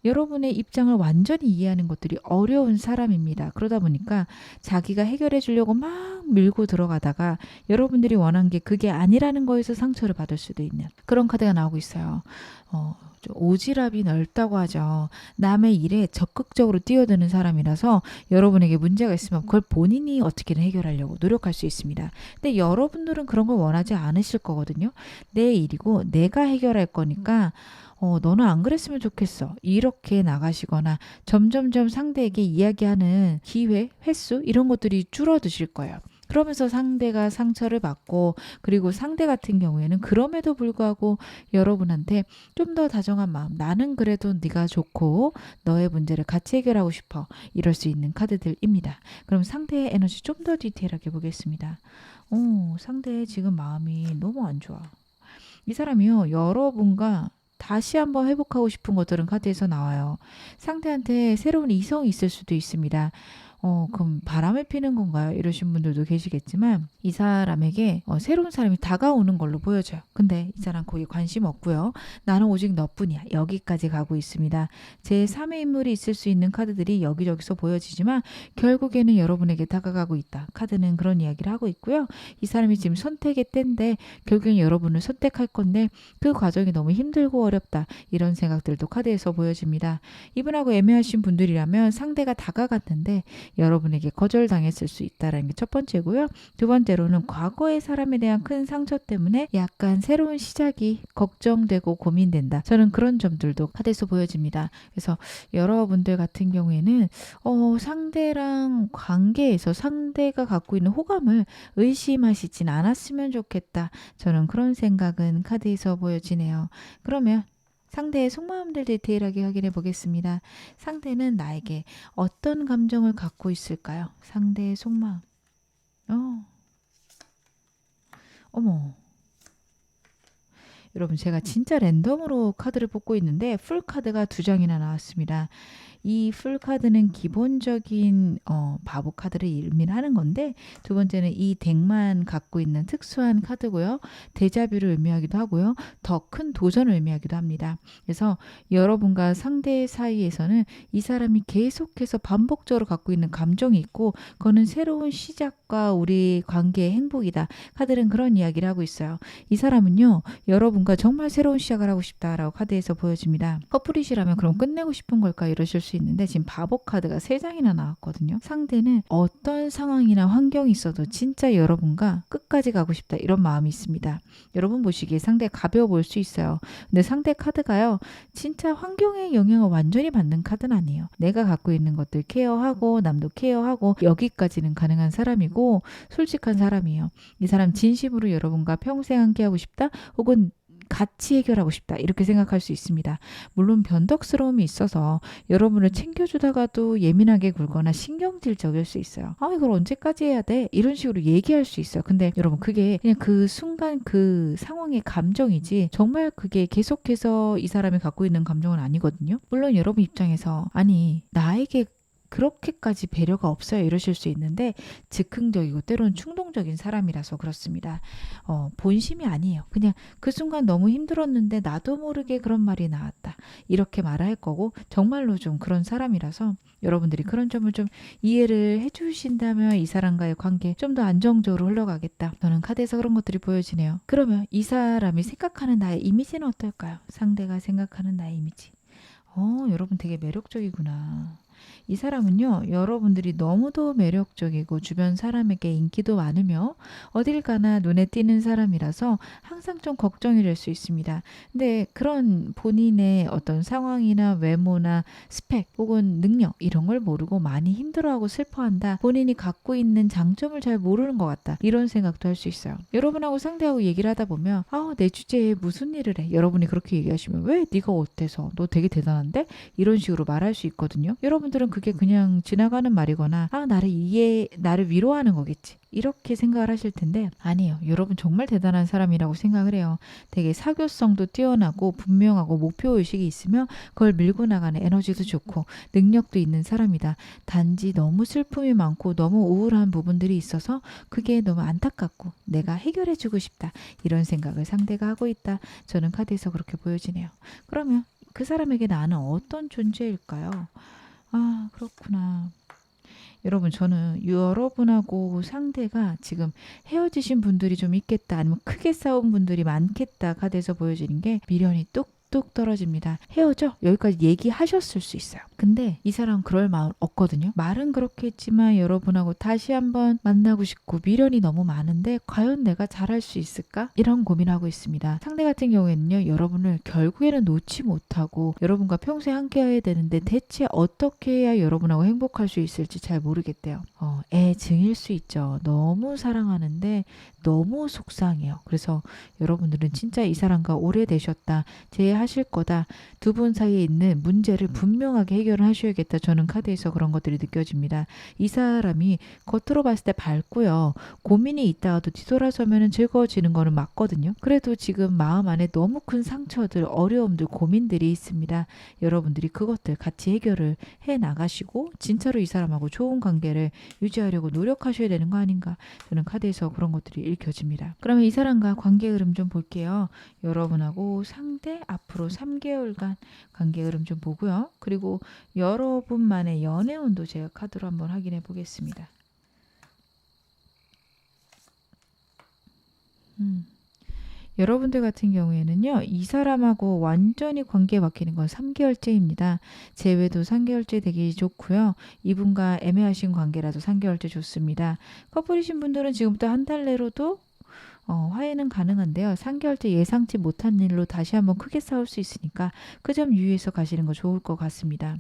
여러분의 입장을 완전히 이해하는 것들이 어려운 사람입니다. 그러다 보니까 자기가 해결해 주려고 막 밀고 들어가다가 여러분들이 원한 게 그게 아니라는 거에서 상처를 받을 수도 있는 그런 카드가 나오고 있어요. 좀 오지랖이 넓다고 하죠. 남의 일에 적극적으로 뛰어드는 사람이라서 여러분에게 문제가 있으면 그걸 본인이 어떻게든 해결하려고 노력할 수 있습니다. 근데 여러분들은 그런 걸 원하지 않으실 거거든요. 내 일이고 내가 해결할 거니까 너는 안 그랬으면 좋겠어. 이렇게 나가시거나 점점점 상대에게 이야기하는 기회, 횟수 이런 것들이 줄어드실 거예요. 그러면서 상대가 상처를 받고 그리고 상대 같은 경우에는 그럼에도 불구하고 여러분한테 좀 더 다정한 마음 나는 그래도 네가 좋고 너의 문제를 같이 해결하고 싶어 이럴 수 있는 카드들입니다. 그럼 상대의 에너지 좀 더 디테일하게 보겠습니다. 상대의 지금 마음이 너무 안 좋아. 이 사람이요 여러분과 다시 한번 회복하고 싶은 것들은 카드에서 나와요. 상대한테 새로운 이성이 있을 수도 있습니다. 그럼 바람을 피는 건가요? 이러신 분들도 계시겠지만 이 사람에게 새로운 사람이 다가오는 걸로 보여져요. 근데 이 사람 거기에 관심 없고요. 나는 오직 너뿐이야. 여기까지 가고 있습니다. 제3의 인물이 있을 수 있는 카드들이 여기저기서 보여지지만 결국에는 여러분에게 다가가고 있다. 카드는 그런 이야기를 하고 있고요. 이 사람이 지금 선택의 때인데 결국엔 여러분을 선택할 건데 그 과정이 너무 힘들고 어렵다. 이런 생각들도 카드에서 보여집니다. 이분하고 애매하신 분들이라면 상대가 다가갔는데 여러분에게 거절당했을 수 있다는 게 첫 번째고요. 두 번째로는 과거의 사람에 대한 큰 상처 때문에 약간 새로운 시작이 걱정되고 고민된다. 저는 그런 점들도 카드에서 보여집니다. 그래서 여러분들 같은 경우에는 상대랑 관계에서 상대가 갖고 있는 호감을 의심하시진 않았으면 좋겠다. 저는 그런 생각은 카드에서 보여지네요. 그러면 상대의 속마음들 디테일하게 확인해 보겠습니다. 상대는 나에게 어떤 감정을 갖고 있을까요? 상대의 속마음. 어머. 여러분 제가 진짜 랜덤으로 카드를 뽑고 있는데 풀 카드가 2장이나 나왔습니다. 이 풀 카드는 기본적인 바보 카드를 의미하는 건데 두 번째는 이 덱만 갖고 있는 특수한 카드고요. 데자뷰를 의미하기도 하고요. 더 큰 도전을 의미하기도 합니다. 그래서 여러분과 상대 사이에서는 이 사람이 계속해서 반복적으로 갖고 있는 감정이 있고 그거는 새로운 시작과 우리 관계의 행복이다. 카드는 그런 이야기를 하고 있어요. 이 사람은요. 여러분과 정말 새로운 시작을 하고 싶다라고 카드에서 보여집니다. 커플이시라면 그럼 끝내고 싶은 걸까 이러실 수 있는데 지금 바보 카드가 3장이나 나왔거든요. 상대는 어떤 상황이나 환경이 있어도 진짜 여러분과 끝까지 가고 싶다 이런 마음이 있습니다. 여러분 보시기에 상대가 가벼워 보일 수 있어요. 근데 상대 카드가요. 진짜 환경의 영향을 완전히 받는 카드는 아니에요. 내가 갖고 있는 것들 케어하고 남도 케어하고 여기까지는 가능한 사람이고 솔직한 사람이에요. 이 사람 진심으로 여러분과 평생 함께하고 싶다 혹은 같이 해결하고 싶다 이렇게 생각할 수 있습니다. 물론 변덕스러움이 있어서 여러분을 챙겨주다가도 예민하게 굴거나 신경질적일 수 있어요. 이걸 언제까지 해야 돼? 이런 식으로 얘기할 수 있어요. 근데 여러분 그게 그냥 그 순간 그 상황의 감정이지 정말 그게 계속해서 이 사람이 갖고 있는 감정은 아니거든요. 물론 여러분 입장에서 아니 나에게 그렇게까지 배려가 없어요 이러실 수 있는데 즉흥적이고 때로는 충동적인 사람이라서 그렇습니다. 본심이 아니에요. 그냥 그 순간 너무 힘들었는데 나도 모르게 그런 말이 나왔다. 이렇게 말할 거고 정말로 좀 그런 사람이라서 여러분들이 그런 점을 좀 이해를 해주신다면 이 사람과의 관계 좀 더 안정적으로 흘러가겠다. 저는 카드에서 그런 것들이 보여지네요. 그러면 이 사람이 생각하는 나의 이미지는 어떨까요? 상대가 생각하는 나의 이미지. 여러분 되게 매력적이구나. 이 사람은요. 여러분들이 너무도 매력적이고 주변 사람에게 인기도 많으며 어딜 가나 눈에 띄는 사람이라서 항상 좀 걱정이 될 수 있습니다. 근데 그런 본인의 어떤 상황이나 외모나 스펙 혹은 능력 이런 걸 모르고 많이 힘들어하고 슬퍼한다. 본인이 갖고 있는 장점을 잘 모르는 것 같다. 이런 생각도 할 수 있어요. 여러분하고 상대하고 얘기를 하다 보면 내 주제에 무슨 일을 해? 여러분이 그렇게 얘기하시면 왜 네가 어때서? 너 되게 대단한데? 이런 식으로 말할 수 있거든요. 여러분 여러분들은 그게 그냥 지나가는 말이거나 나를 위로하는 거겠지, 이렇게 생각을 하실 텐데 아니에요. 여러분 정말 대단한 사람이라고 생각을 해요. 되게 사교성도 뛰어나고 분명하고 목표의식이 있으며 그걸 밀고 나가는 에너지도 좋고 능력도 있는 사람이다. 단지 너무 슬픔이 많고 너무 우울한 부분들이 있어서 그게 너무 안타깝고 내가 해결해주고 싶다, 이런 생각을 상대가 하고 있다. 저는 카드에서 그렇게 보여지네요. 그러면 그 사람에게 나는 어떤 존재일까요? 아, 그렇구나. 여러분, 저는 여러분하고 상대가 지금 헤어지신 분들이 좀 있겠다, 아니면 크게 싸운 분들이 많겠다 카드에서 보여지는 게 미련이 뚝뚝 떨어집니다. 헤어져? 여기까지 얘기하셨을 수 있어요. 근데 이 사람 그럴 마음 없거든요. 말은 그렇게 했지만 여러분하고 다시 한번 만나고 싶고 미련이 너무 많은데 과연 내가 잘할 수 있을까? 이런 고민하고 있습니다. 상대 같은 경우에는요, 여러분을 결국에는 놓지 못하고 여러분과 평소에 함께 해야 되는데 대체 어떻게 해야 여러분하고 행복할 수 있을지 잘 모르겠대요. 애증일 수 있죠. 너무 사랑하는데 너무 속상해요. 그래서 여러분들은 진짜 이 사람과 오래되셨다, 재회하실 거다, 두 분 사이에 있는 문제를 분명하게 해결을 하셔야겠다. 저는 카드에서 그런 것들이 느껴집니다. 이 사람이 겉으로 봤을 때 밝고요, 고민이 있다가도 뒤돌아서면 즐거워지는 거는 맞거든요. 그래도 지금 마음 안에 너무 큰 상처들, 어려움들, 고민들이 있습니다. 여러분들이 그것들 같이 해결을 해 나가시고 진짜로 이 사람하고 좋은 관계를 유지하려고 노력하셔야 되는 거 아닌가. 저는 카드에서 그런 것들이 읽혀집니다. 그러면 이 사람과 관계 흐름 좀 볼게요. 여러분하고 상대 앞으로 3개월간 관계 흐름 좀 보고요. 그리고 여러분만의 연애운도 제가 카드로 한번 확인해 보겠습니다. 여러분들 같은 경우에는요, 이 사람하고 완전히 관계 바뀌는 건 3개월째입니다. 재회도 3개월째 되기 좋고요. 이분과 애매하신 관계라도 3개월째 좋습니다. 커플이신 분들은 지금부터 한 달 내로도 화해는 가능한데요. 3개월째 예상치 못한 일로 다시 한번 크게 싸울 수 있으니까 그 점 유의해서 가시는 거 좋을 것 같습니다.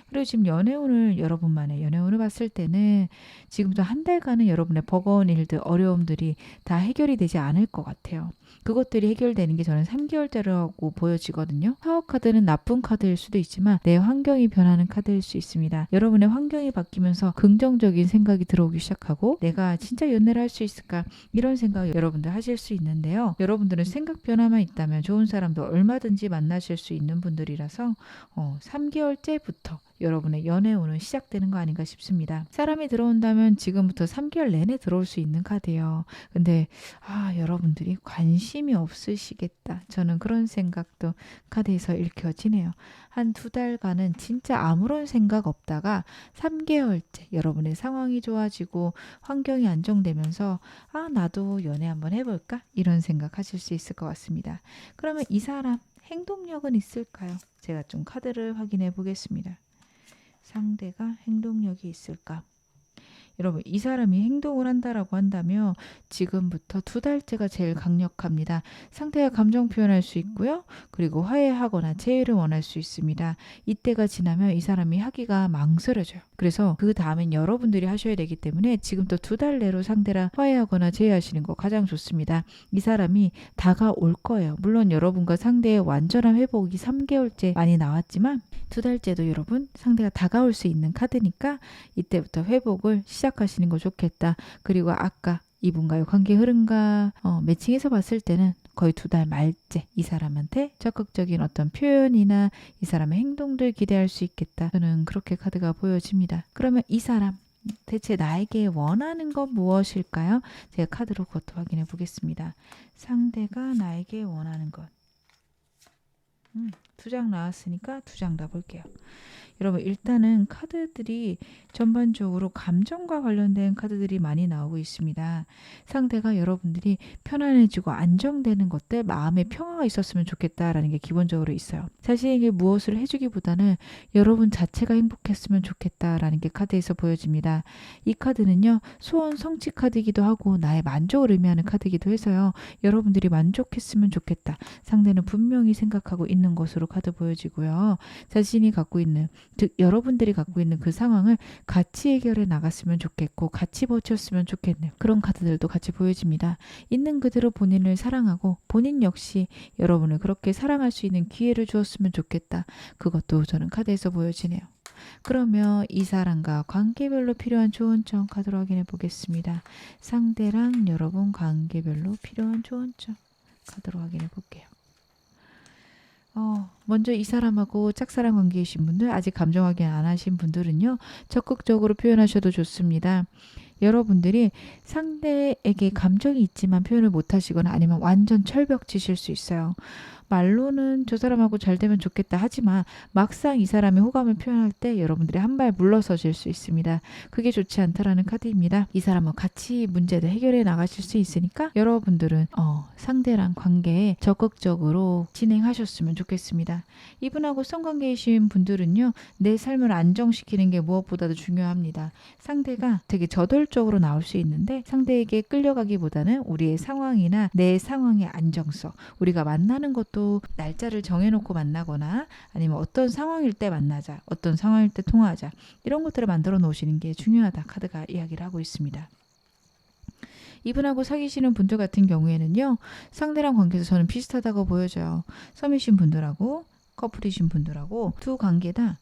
그리고 지금 여러분만의 연애운을 봤을 때는 지금부터 한 달간은 여러분의 버거운 일들, 어려움들이 다 해결이 되지 않을 것 같아요. 그것들이 해결되는 게 저는 3개월째라고 보여지거든요. 타워 카드는 나쁜 카드일 수도 있지만 내 환경이 변하는 카드일 수 있습니다. 여러분의 환경이 바뀌면서 긍정적인 생각이 들어오기 시작하고 내가 진짜 연애를 할 수 있을까, 이런 생각 여러분들 하실 수 있는데요. 여러분들은 생각 변화만 있다면 좋은 사람도 얼마든지 만나실 수 있는 분들이라서 3개월째부터 여러분의 연애운은 시작되는 거 아닌가 싶습니다. 사람이 들어온다면 지금부터 3개월 내내 들어올 수 있는 카드예요. 근데 여러분들이 관심이 없으시겠다, 저는 그런 생각도 카드에서 읽혀지네요. 한 2달간은 진짜 아무런 생각 없다가 3개월째 여러분의 상황이 좋아지고 환경이 안정되면서 나도 연애 한번 해볼까, 이런 생각 하실 수 있을 것 같습니다. 그러면 이 사람 행동력은 있을까요? 제가 좀 카드를 확인해 보겠습니다. 상대가 행동력이 있을까? 여러분, 이 사람이 행동을 한다라고 한다면 지금부터 2달째가 제일 강력합니다. 상태가 감정 표현할 수 있고요. 그리고 화해하거나 재회를 원할 수 있습니다. 이때가 지나면 이 사람이 하기가 망설여져요. 그래서 그 다음엔 여러분들이 하셔야 되기 때문에 지금부터 2달 내로 상대랑 화해하거나 재회하시는 거 가장 좋습니다. 이 사람이 다가올 거예요. 물론 여러분과 상대의 완전한 회복이 3개월째 많이 나왔지만 2달째도 여러분 상대가 다가올 수 있는 카드니까 이때부터 회복을 시작하시는 거 좋겠다. 그리고 아까 이분과의 관계 흐름과 매칭해서 봤을 때는 거의 2달 말째 이 사람한테 적극적인 어떤 표현이나 이 사람의 행동들 기대할 수 있겠다. 저는 그렇게 카드가 보여집니다. 그러면 이 사람 대체 나에게 원하는 건 무엇일까요? 제가 카드로 그것도 확인해 보겠습니다. 상대가 나에게 원하는 것. 2장 나왔으니까 2장 다 볼게요. 여러분, 일단은 카드들이 전반적으로 감정과 관련된 카드들이 많이 나오고 있습니다. 상대가 여러분들이 편안해지고 안정되는 것들, 마음의 평화가 있었으면 좋겠다라는 게 기본적으로 있어요. 자신에게 무엇을 해주기보다는 여러분 자체가 행복했으면 좋겠다라는 게 카드에서 보여집니다. 이 카드는요, 소원 성취 카드이기도 하고 나의 만족을 의미하는 카드이기도 해서요. 여러분들이 만족했으면 좋겠다. 상대는 분명히 생각하고 있는 것으로 카드 보여지고요. 자신이 갖고 있는, 즉 여러분들이 갖고 있는 그 상황을 같이 해결해 나갔으면 좋겠고 같이 버텼으면 좋겠네요. 그런 카드들도 같이 보여집니다. 있는 그대로 본인을 사랑하고 본인 역시 여러분을 그렇게 사랑할 수 있는 기회를 주었으면 좋겠다. 그것도 저는 카드에서 보여지네요. 그러면 이 사람과 관계별로 필요한 조언 점 카드로 확인해 보겠습니다. 상대랑 여러분 관계별로 필요한 조언 점 카드로 확인해 볼게요. 먼저 이 사람하고 짝사랑 관계이신 분들, 아직 감정 확인 안 하신 분들은요, 적극적으로 표현하셔도 좋습니다. 여러분들이 상대에게 감정이 있지만 표현을 못 하시거나 아니면 완전 철벽치실 수 있어요. 말로는 저 사람하고 잘 되면 좋겠다 하지만 막상 이 사람의 호감을 표현할 때 여러분들이 한 발 물러서실 수 있습니다. 그게 좋지 않다라는 카드입니다. 이 사람과 같이 문제를 해결해 나가실 수 있으니까 여러분들은 상대랑 관계에 적극적으로 진행하셨으면 좋겠습니다. 이분하고 성관계이신 분들은요, 내 삶을 안정시키는 게 무엇보다도 중요합니다. 상대가 되게 저돌적으로 나올 수 있는데 상대에게 끌려가기보다는 우리의 상황이나 내 상황의 안정성, 우리가 만나는 것도 날짜를 정해놓고 만나거나 아니면 어떤 상황일 때 만나자, 어떤 상황일 때 통화하자, 이런 것들을 만들어 놓으시는 게 중요하다 카드가 이야기를 하고 있습니다. 이분하고 사귀시는 분들 같은 경우에는요, 상대랑 관계에서 저는 비슷하다고 보여져요. 썸이신 분들하고 커플이신 분들하고 두 관계 다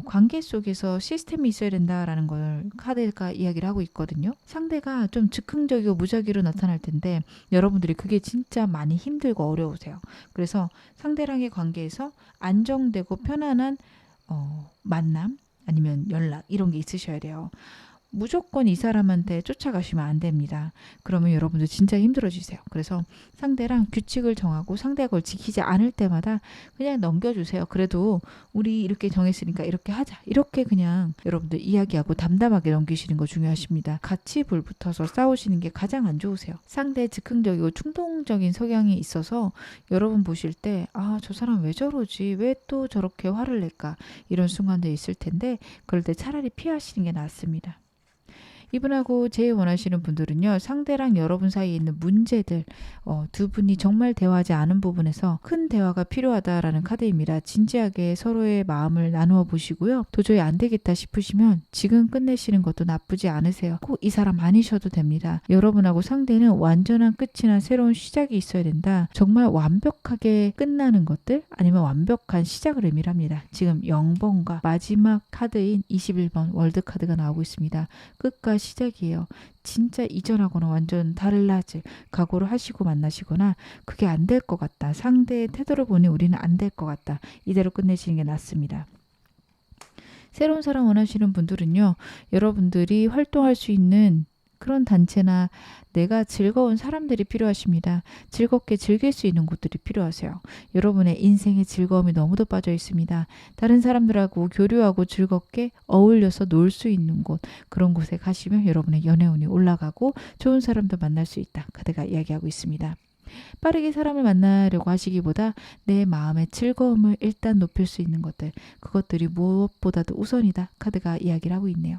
관계 속에서 시스템이 있어야 된다라는 걸 카드가 이야기를 하고 있거든요. 상대가 좀 즉흥적이고 무작위로 나타날 텐데 여러분들이 그게 진짜 많이 힘들고 어려우세요. 그래서 상대랑의 관계에서 안정되고 편안한 만남 아니면 연락 이런 게 있으셔야 돼요. 무조건 이 사람한테 쫓아가시면 안 됩니다. 그러면 여러분들 진짜 힘들어지세요. 그래서 상대랑 규칙을 정하고 상대가 그걸 지키지 않을 때마다 그냥 넘겨주세요. 그래도 우리 이렇게 정했으니까 이렇게 하자. 이렇게 그냥 여러분들 이야기하고 담담하게 넘기시는 거 중요하십니다. 같이 불붙어서 싸우시는 게 가장 안 좋으세요. 상대 즉흥적이고 충동적인 성향이 있어서 여러분 보실 때 저 사람 왜 저러지? 왜 또 저렇게 화를 낼까? 이런 순간도 있을 텐데 그럴 때 차라리 피하시는 게 낫습니다. 이분하고 제일 원하시는 분들은요, 상대랑 여러분 사이에 있는 문제들, 두 분이 정말 대화하지 않은 부분에서 큰 대화가 필요하다라는 카드입니다. 진지하게 서로의 마음을 나누어 보시고요. 도저히 안 되겠다 싶으시면 지금 끝내시는 것도 나쁘지 않으세요. 꼭 이 사람 아니셔도 됩니다. 여러분하고 상대는 완전한 끝이나 새로운 시작이 있어야 된다. 정말 완벽하게 끝나는 것들 아니면 완벽한 시작을 의미합니다. 지금 0번과 마지막 카드인 21번 월드카드가 나오고 있습니다. 끝과 시작이에요. 진짜 이전하거나 완전 달라질 각오를 하시고 만나시거나 그게 안 될 것 같다. 상대의 태도를 보니 우리는 안 될 것 같다. 이대로 끝내시는 게 낫습니다. 새로운 사람 원하시는 분들은요, 여러분들이 활동할 수 있는 그런 단체나 내가 즐거운 사람들이 필요하십니다. 즐겁게 즐길 수 있는 곳들이 필요하세요. 여러분의 인생의 즐거움이 너무도 빠져 있습니다. 다른 사람들하고 교류하고 즐겁게 어울려서 놀 수 있는 곳, 그런 곳에 가시면 여러분의 연애운이 올라가고 좋은 사람도 만날 수 있다. 카드가 이야기하고 있습니다. 빠르게 사람을 만나려고 하시기보다 내 마음의 즐거움을 일단 높일 수 있는 것들, 그것들이 무엇보다도 우선이다. 카드가 이야기를 하고 있네요.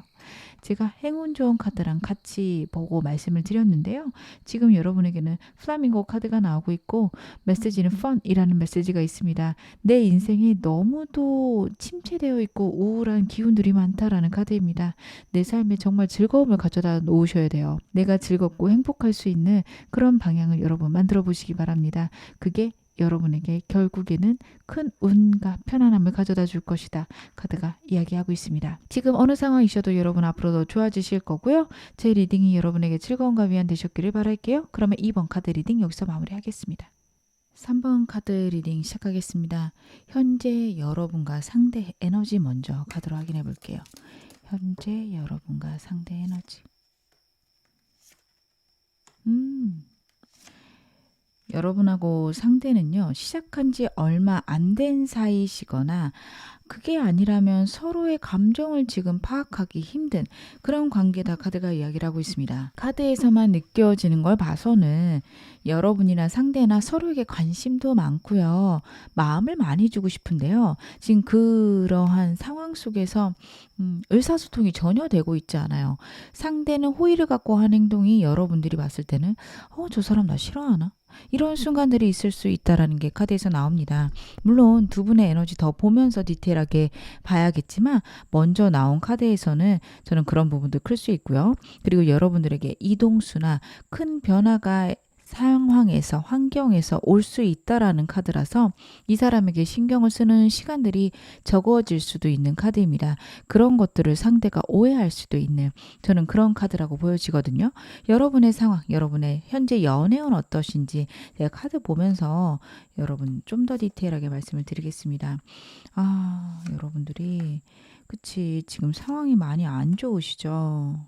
제가 행운 좋은 카드랑 같이 보고 말씀을 드렸는데요. 지금 여러분에게는 플라밍고 카드가 나오고 있고 메시지는 fun이라는 메시지가 있습니다. 내 인생이 너무도 침체되어 있고 우울한 기운들이 많다라는 카드입니다. 내 삶에 정말 즐거움을 가져다 놓으셔야 돼요. 내가 즐겁고 행복할 수 있는 그런 방향을 여러분 만들어 보시기 바랍니다. 그게 여러분에게 결국에는 큰 운과 편안함을 가져다 줄 것이다. 카드가 이야기하고 있습니다. 지금 어느 상황이셔도 여러분 앞으로도 좋아지실 거고요. 제 리딩이 여러분에게 즐거움과 위안 되셨기를 바랄게요. 그러면 2번 카드 리딩 여기서 마무리하겠습니다. 3번 카드 리딩 시작하겠습니다. 현재 여러분과 상대 에너지 먼저 카드로 확인해 볼게요. 현재 여러분과 상대 에너지. 여러분하고 상대는요, 시작한 지 얼마 안 된 사이시거나 그게 아니라면 서로의 감정을 지금 파악하기 힘든 그런 관계다. 카드가 이야기를 하고 있습니다. 카드에서만 느껴지는 걸 봐서는 여러분이나 상대나 서로에게 관심도 많고요. 마음을 많이 주고 싶은데요. 지금 그러한 상황 속에서 의사소통이 전혀 되고 있지 않아요. 상대는 호의를 갖고 한 행동이 여러분들이 봤을 때는 저 사람 나 싫어하나? 이런 순간들이 있을 수 있다라는 게 카드에서 나옵니다. 물론 두 분의 에너지 더 보면서 디테일하게 봐야겠지만 먼저 나온 카드에서는 저는 그런 부분도 클 수 있고요. 그리고 여러분들에게 이동수나 큰 변화가 상황에서 환경에서 올 수 있다라는 카드라서 이 사람에게 신경을 쓰는 시간들이 적어질 수도 있는 카드입니다. 그런 것들을 상대가 오해할 수도 있는 저는 그런 카드라고 보여지거든요. 여러분의 상황, 여러분의 현재 연애운 어떠신지 제가 카드 보면서 여러분 좀 더 디테일하게 말씀을 드리겠습니다. 여러분들이 그치 지금 상황이 많이 안 좋으시죠?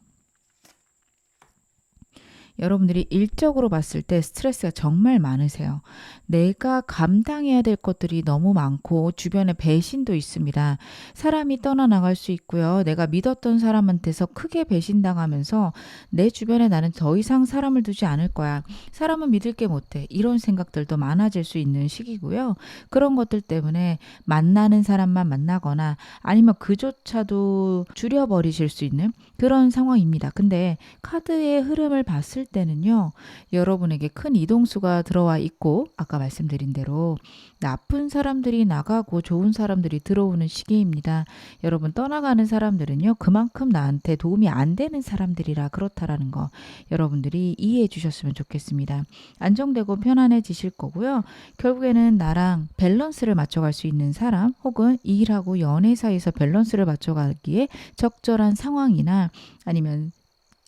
여러분들이 일적으로 봤을 때 스트레스가 정말 많으세요. 내가 감당해야 될 것들이 너무 많고 주변에 배신도 있습니다. 사람이 떠나나갈 수 있고요. 내가 믿었던 사람한테서 크게 배신당하면서 내 주변에 나는 더 이상 사람을 두지 않을 거야. 사람은 믿을 게 못해. 이런 생각들도 많아질 수 있는 시기고요. 그런 것들 때문에 만나는 사람만 만나거나 아니면 그조차도 줄여버리실 수 있는 그런 상황입니다. 근데 카드의 흐름을 봤을 때는요. 여러분에게 큰 이동수가 들어와 있고 아까 말씀드린 대로 나쁜 사람들이 나가고 좋은 사람들이 들어오는 시기입니다. 여러분 떠나가는 사람들은요. 그만큼 나한테 도움이 안 되는 사람들이라 그렇다라는 거 여러분들이 이해해 주셨으면 좋겠습니다. 안정되고 편안해지실 거고요. 결국에는 나랑 밸런스를 맞춰갈 수 있는 사람 혹은 일하고 연애 사이에서 밸런스를 맞춰가기에 적절한 상황이나 아니면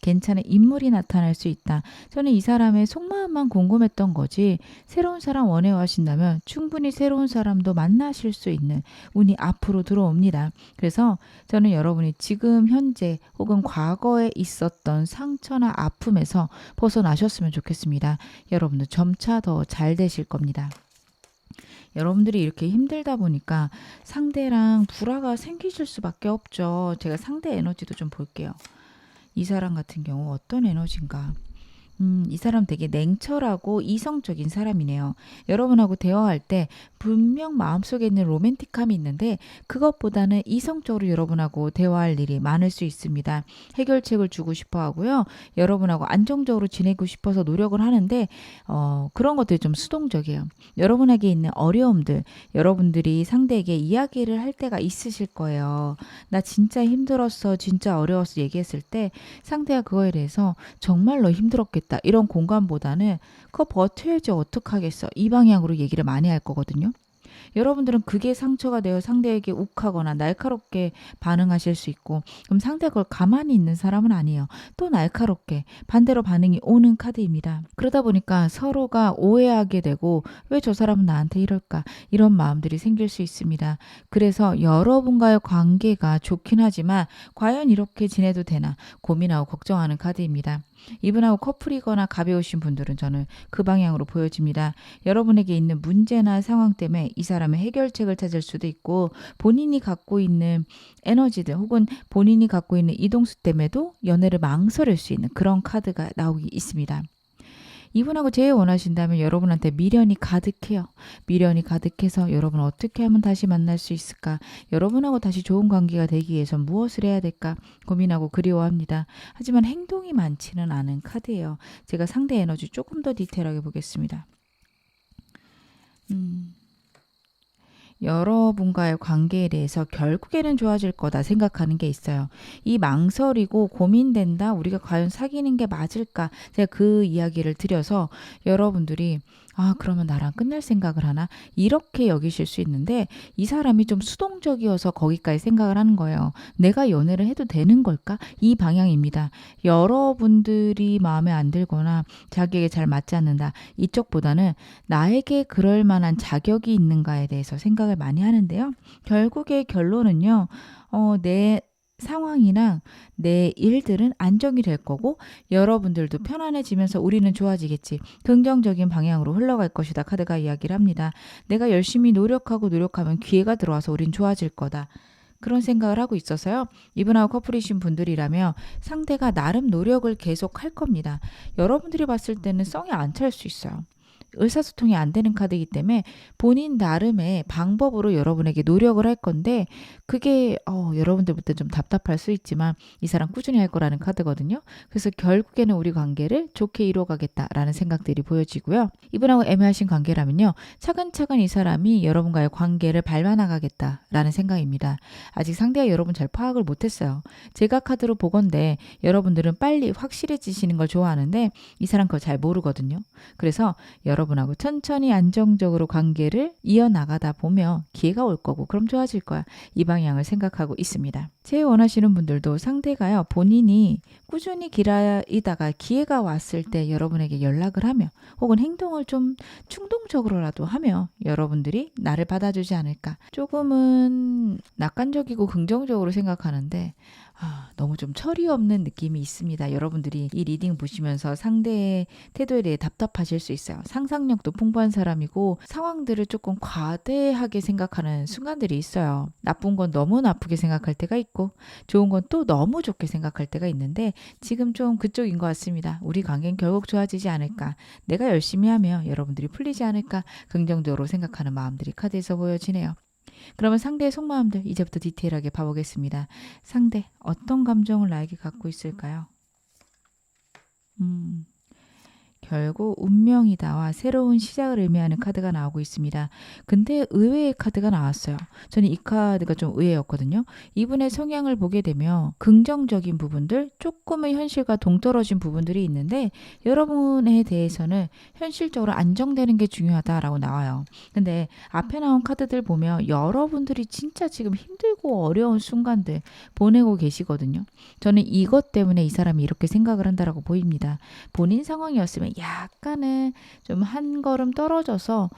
괜찮은 인물이 나타날 수 있다. 저는 이 사람의 속마음만 궁금했던 거지 새로운 사람 원해 하신다면 충분히 새로운 사람도 만나실 수 있는 운이 앞으로 들어옵니다. 그래서 저는 여러분이 지금 현재 혹은 과거에 있었던 상처나 아픔에서 벗어나셨으면 좋겠습니다. 여러분도 점차 더 잘 되실 겁니다. 여러분들이 이렇게 힘들다 보니까 상대랑 불화가 생기실 수밖에 없죠. 제가 상대 에너지도 좀 볼게요. 이 사람 같은 경우 어떤 에너지인가? 이 사람 되게 냉철하고 이성적인 사람이네요. 여러분하고 대화할 때 분명 마음속에 있는 로맨틱함이 있는데 그것보다는 이성적으로 여러분하고 대화할 일이 많을 수 있습니다. 해결책을 주고 싶어 하고요. 여러분하고 안정적으로 지내고 싶어서 노력을 하는데 그런 것들이 좀 수동적이에요. 여러분에게 있는 어려움들, 여러분들이 상대에게 이야기를 할 때가 있으실 거예요. 나 진짜 힘들었어, 진짜 어려웠어 얘기했을 때 상대가 그거에 대해서 정말로 힘들었겠다. 이런 공감보다는 그거 버텨야지 어떡하겠어. 이 방향으로 얘기를 많이 할 거거든요. 여러분들은 그게 상처가 되어 상대에게 욱하거나 날카롭게 반응하실 수 있고 그럼 상대가 그걸 가만히 있는 사람은 아니에요. 또 날카롭게 반대로 반응이 오는 카드입니다. 그러다 보니까 서로가 오해하게 되고 왜 저 사람은 나한테 이럴까 이런 마음들이 생길 수 있습니다. 그래서 여러분과의 관계가 좋긴 하지만 과연 이렇게 지내도 되나 고민하고 걱정하는 카드입니다. 이분하고 커플이거나 가벼우신 분들은 저는 그 방향으로 보여집니다. 여러분에게 있는 문제나 상황 때문에 이 사람의 해결책을 찾을 수도 있고 본인이 갖고 있는 에너지들 혹은 본인이 갖고 있는 이동수 때문에도 연애를 망설일 수 있는 그런 카드가 나오기 있습니다. 이분하고 제일 원하신다면 여러분한테 미련이 가득해요. 미련이 가득해서 여러분 어떻게 하면 다시 만날 수 있을까? 여러분하고 다시 좋은 관계가 되기 위해서 무엇을 해야 될까? 고민하고 그리워합니다. 하지만 행동이 많지는 않은 카드예요. 제가 상대 에너지 조금 더 디테일하게 보겠습니다. 여러분과의 관계에 대해서 결국에는 좋아질 거다 생각하는 게 있어요. 이 망설이고 고민된다. 우리가 과연 사귀는 게 맞을까? 제가 그 이야기를 드려서 여러분들이 그러면 나랑 끝날 생각을 하나? 이렇게 여기실 수 있는데 이 사람이 좀 수동적이어서 거기까지 생각을 하는 거예요. 내가 연애를 해도 되는 걸까? 이 방향입니다. 여러분들이 마음에 안 들거나 자기에게 잘 맞지 않는다. 이쪽보다는 나에게 그럴 만한 자격이 있는가에 대해서 생각을 많이 하는데요. 결국의 결론은요. 내 상황이나 내 일들은 안정이 될 거고 여러분들도 편안해지면서 우리는 좋아지겠지. 긍정적인 방향으로 흘러갈 것이다. 카드가 이야기를 합니다. 내가 열심히 노력하면 기회가 들어와서 우린 좋아질 거다. 그런 생각을 하고 있어서요. 이분하고 커플이신 분들이라면 상대가 나름 노력을 계속 할 겁니다. 여러분들이 봤을 때는 썽이 안 찰 수 있어요. 의사소통이 안 되는 카드이기 때문에 본인 나름의 방법으로 여러분에게 노력을 할 건데 그게 여러분들부터 좀 답답할 수 있지만 이 사람 꾸준히 할 거라는 카드거든요. 그래서 결국에는 우리 관계를 좋게 이루어가겠다라는 생각들이 보여지고요. 이분하고 애매하신 관계라면요. 차근차근 이 사람이 여러분과의 관계를 밟아나가겠다라는 생각입니다. 아직 상대가 여러분 잘 파악을 못했어요. 제가 카드로 보건데 여러분들은 빨리 확실해지시는 걸 좋아하는데 이 사람 그걸 잘 모르거든요. 그래서 여러분하고 천천히 안정적으로 관계를 이어나가다 보면 기회가 올 거고 그럼 좋아질 거야. 이 방향을 생각하고 있습니다. 제일 원하시는 분들도 상대가요. 본인이 꾸준히 기다리다가 기회가 왔을 때 여러분에게 연락을 하며 혹은 행동을 좀 충동적으로라도 하며 여러분들이 나를 받아주지 않을까. 조금은 낙관적이고 긍정적으로 생각하는데 너무 좀 철이 없는 느낌이 있습니다. 여러분들이 이 리딩 보시면서 상대의 태도에 대해 답답하실 수 있어요. 상상력도 풍부한 사람이고 상황들을 조금 과대하게 생각하는 순간들이 있어요. 나쁜 건 너무 나쁘게 생각할 때가 있고 좋은 건 또 너무 좋게 생각할 때가 있는데 지금 좀 그쪽인 것 같습니다. 우리 관계는 결국 좋아지지 않을까. 내가 열심히 하면 여러분들이 풀리지 않을까. 긍정적으로 생각하는 마음들이 카드에서 보여지네요. 그러면 상대의 속마음들 이제부터 디테일하게 봐보겠습니다. 상대 어떤 감정을 나에게 갖고 있을까요? 결국 운명이다와 새로운 시작을 의미하는 카드가 나오고 있습니다. 근데 의외의 카드가 나왔어요. 저는 이 카드가 좀 의외였거든요. 이분의 성향을 보게 되면 긍정적인 부분들, 조금은 현실과 동떨어진 부분들이 있는데 여러분에 대해서는 현실적으로 안정되는 게 중요하다라고 나와요. 근데 앞에 나온 카드들 보면 여러분들이 진짜 지금 힘들고 어려운 순간들 보내고 계시거든요. 저는 이것 때문에 이 사람이 이렇게 생각을 한다라고 보입니다. 본인 상황이었으면 약간은 좀 한 걸음 떨어져서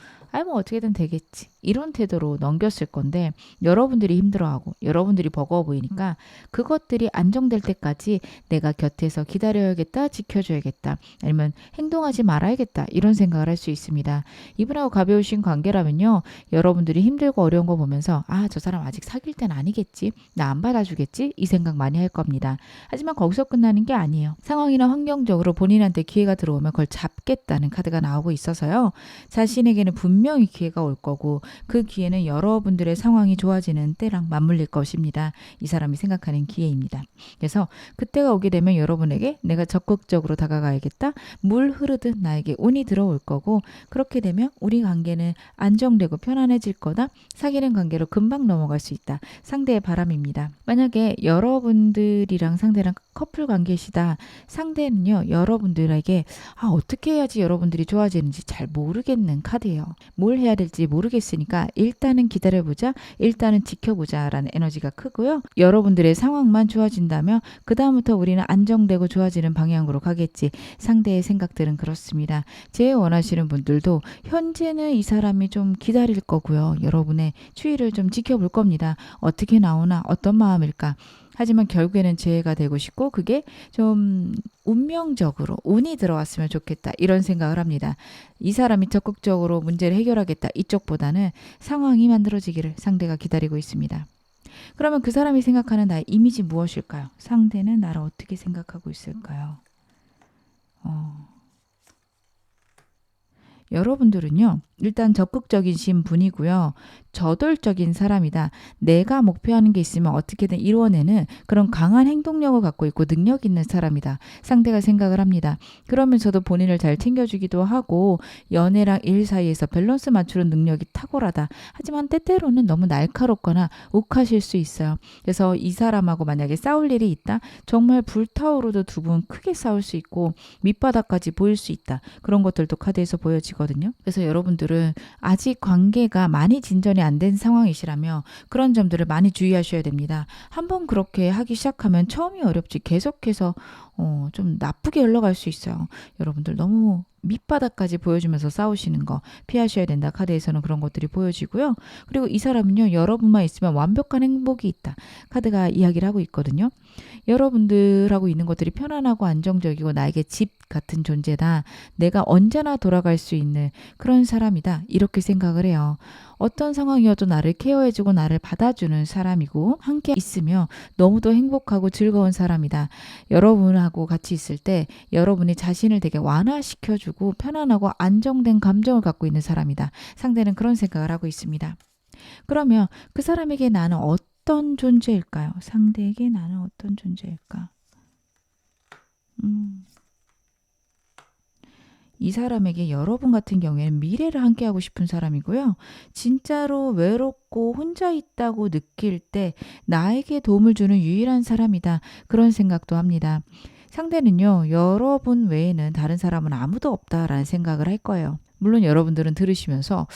뭐 어떻게든 되겠지 이런 태도로 넘겼을 건데 여러분들이 힘들어하고 여러분들이 버거워 보이니까 그것들이 안정될 때까지 내가 곁에서 기다려야겠다, 지켜줘야겠다, 아니면 행동하지 말아야겠다 이런 생각을 할 수 있습니다. 이분하고 가벼우신 관계라면요. 여러분들이 힘들고 어려운 거 보면서 저 사람 아직 사귈 땐 아니겠지, 나 안 받아주겠지 이 생각 많이 할 겁니다. 하지만 거기서 끝나는 게 아니에요. 상황이나 환경적으로 본인한테 기회가 들어오면 그걸 잡겠다는 카드가 나오고 있어서요. 자신에게는 분명히 기회가 올 거고 그 기회는 여러분들의 상황이 좋아지는 때랑 맞물릴 것입니다. 이 사람이 생각하는 기회입니다. 그래서 그때가 오게 되면 여러분에게 내가 적극적으로 다가가야겠다. 물 흐르듯 나에게 운이 들어올 거고 그렇게 되면 우리 관계는 안정되고 편안해질 거다. 사귀는 관계로 금방 넘어갈 수 있다. 상대의 바람입니다. 만약에 여러분들이랑 상대랑 커플 관계시다. 상대는요. 여러분들에게 어떻게 해야지 여러분들이 좋아지는지 잘 모르겠는 카드예요. 뭘 해야 될지 모르겠으니까 일단은 기다려보자. 일단은 지켜보자 라는 에너지가 크고요. 여러분들의 상황만 좋아진다면 그 다음부터 우리는 안정되고 좋아지는 방향으로 가겠지. 상대의 생각들은 그렇습니다. 제일 원하시는 분들도 현재는 이 사람이 좀 기다릴 거고요. 여러분의 추이를 좀 지켜볼 겁니다. 어떻게 나오나 어떤 마음일까. 하지만 결국에는 재해가 되고 싶고 그게 좀 운명적으로 운이 들어왔으면 좋겠다 이런 생각을 합니다. 이 사람이 적극적으로 문제를 해결하겠다 이쪽보다는 상황이 만들어지기를 상대가 기다리고 있습니다. 그러면 그 사람이 생각하는 나의 이미지 무엇일까요? 상대는 나를 어떻게 생각하고 있을까요? 여러분들은요. 일단 적극적이신 분이고요. 저돌적인 사람이다. 내가 목표하는 게 있으면 어떻게든 이루어내는 그런 강한 행동력을 갖고 있고 능력 있는 사람이다. 상대가 생각을 합니다. 그러면서도 본인을 잘 챙겨주기도 하고 연애랑 일 사이에서 밸런스 맞추는 능력이 탁월하다. 하지만 때때로는 너무 날카롭거나 욱하실 수 있어요. 그래서 이 사람하고 만약에 싸울 일이 있다. 정말 불타오르도 두 분 크게 싸울 수 있고 밑바닥까지 보일 수 있다. 그런 것들도 카드에서 보여지거든요. 그래서 여러분들은 아직 관계가 많이 진전이 안 된 상황이시라며 그런 점들을 많이 주의하셔야 됩니다. 한번 그렇게 하기 시작하면 처음이 어렵지 계속해서 좀 나쁘게 흘러갈 수 있어요. 여러분들 너무 밑바닥까지 보여주면서 싸우시는 거 피하셔야 된다. 카드에서는 그런 것들이 보여지고요. 그리고 이 사람은요. 여러분만 있으면 완벽한 행복이 있다. 카드가 이야기를 하고 있거든요. 여러분들하고 있는 것들이 편안하고 안정적이고 나에게 집 같은 존재다. 내가 언제나 돌아갈 수 있는 그런 사람이다. 이렇게 생각을 해요. 어떤 상황이어도 나를 케어해주고 나를 받아주는 사람이고 함께 있으며 너무도 행복하고 즐거운 사람이다. 여러분하고 같이 있을 때 여러분이 자신을 되게 완화시켜주고 편안하고 안정된 감정을 갖고 있는 사람이다. 상대는 그런 생각을 하고 있습니다. 그러면 그 사람에게 나는 어떤 존재일까요? 상대에게 나는 어떤 존재일까? 이 사람에게 여러분 같은 경우에는 미래를 함께하고 싶은 사람이고요. 진짜로 외롭고 혼자 있다고 느낄 때 나에게 도움을 주는 유일한 사람이다. 그런 생각도 합니다. 상대는요, 여러분 외에는 다른 사람은 아무도 없다라는 생각을 할 거예요. 물론 여러분들은 들으시면서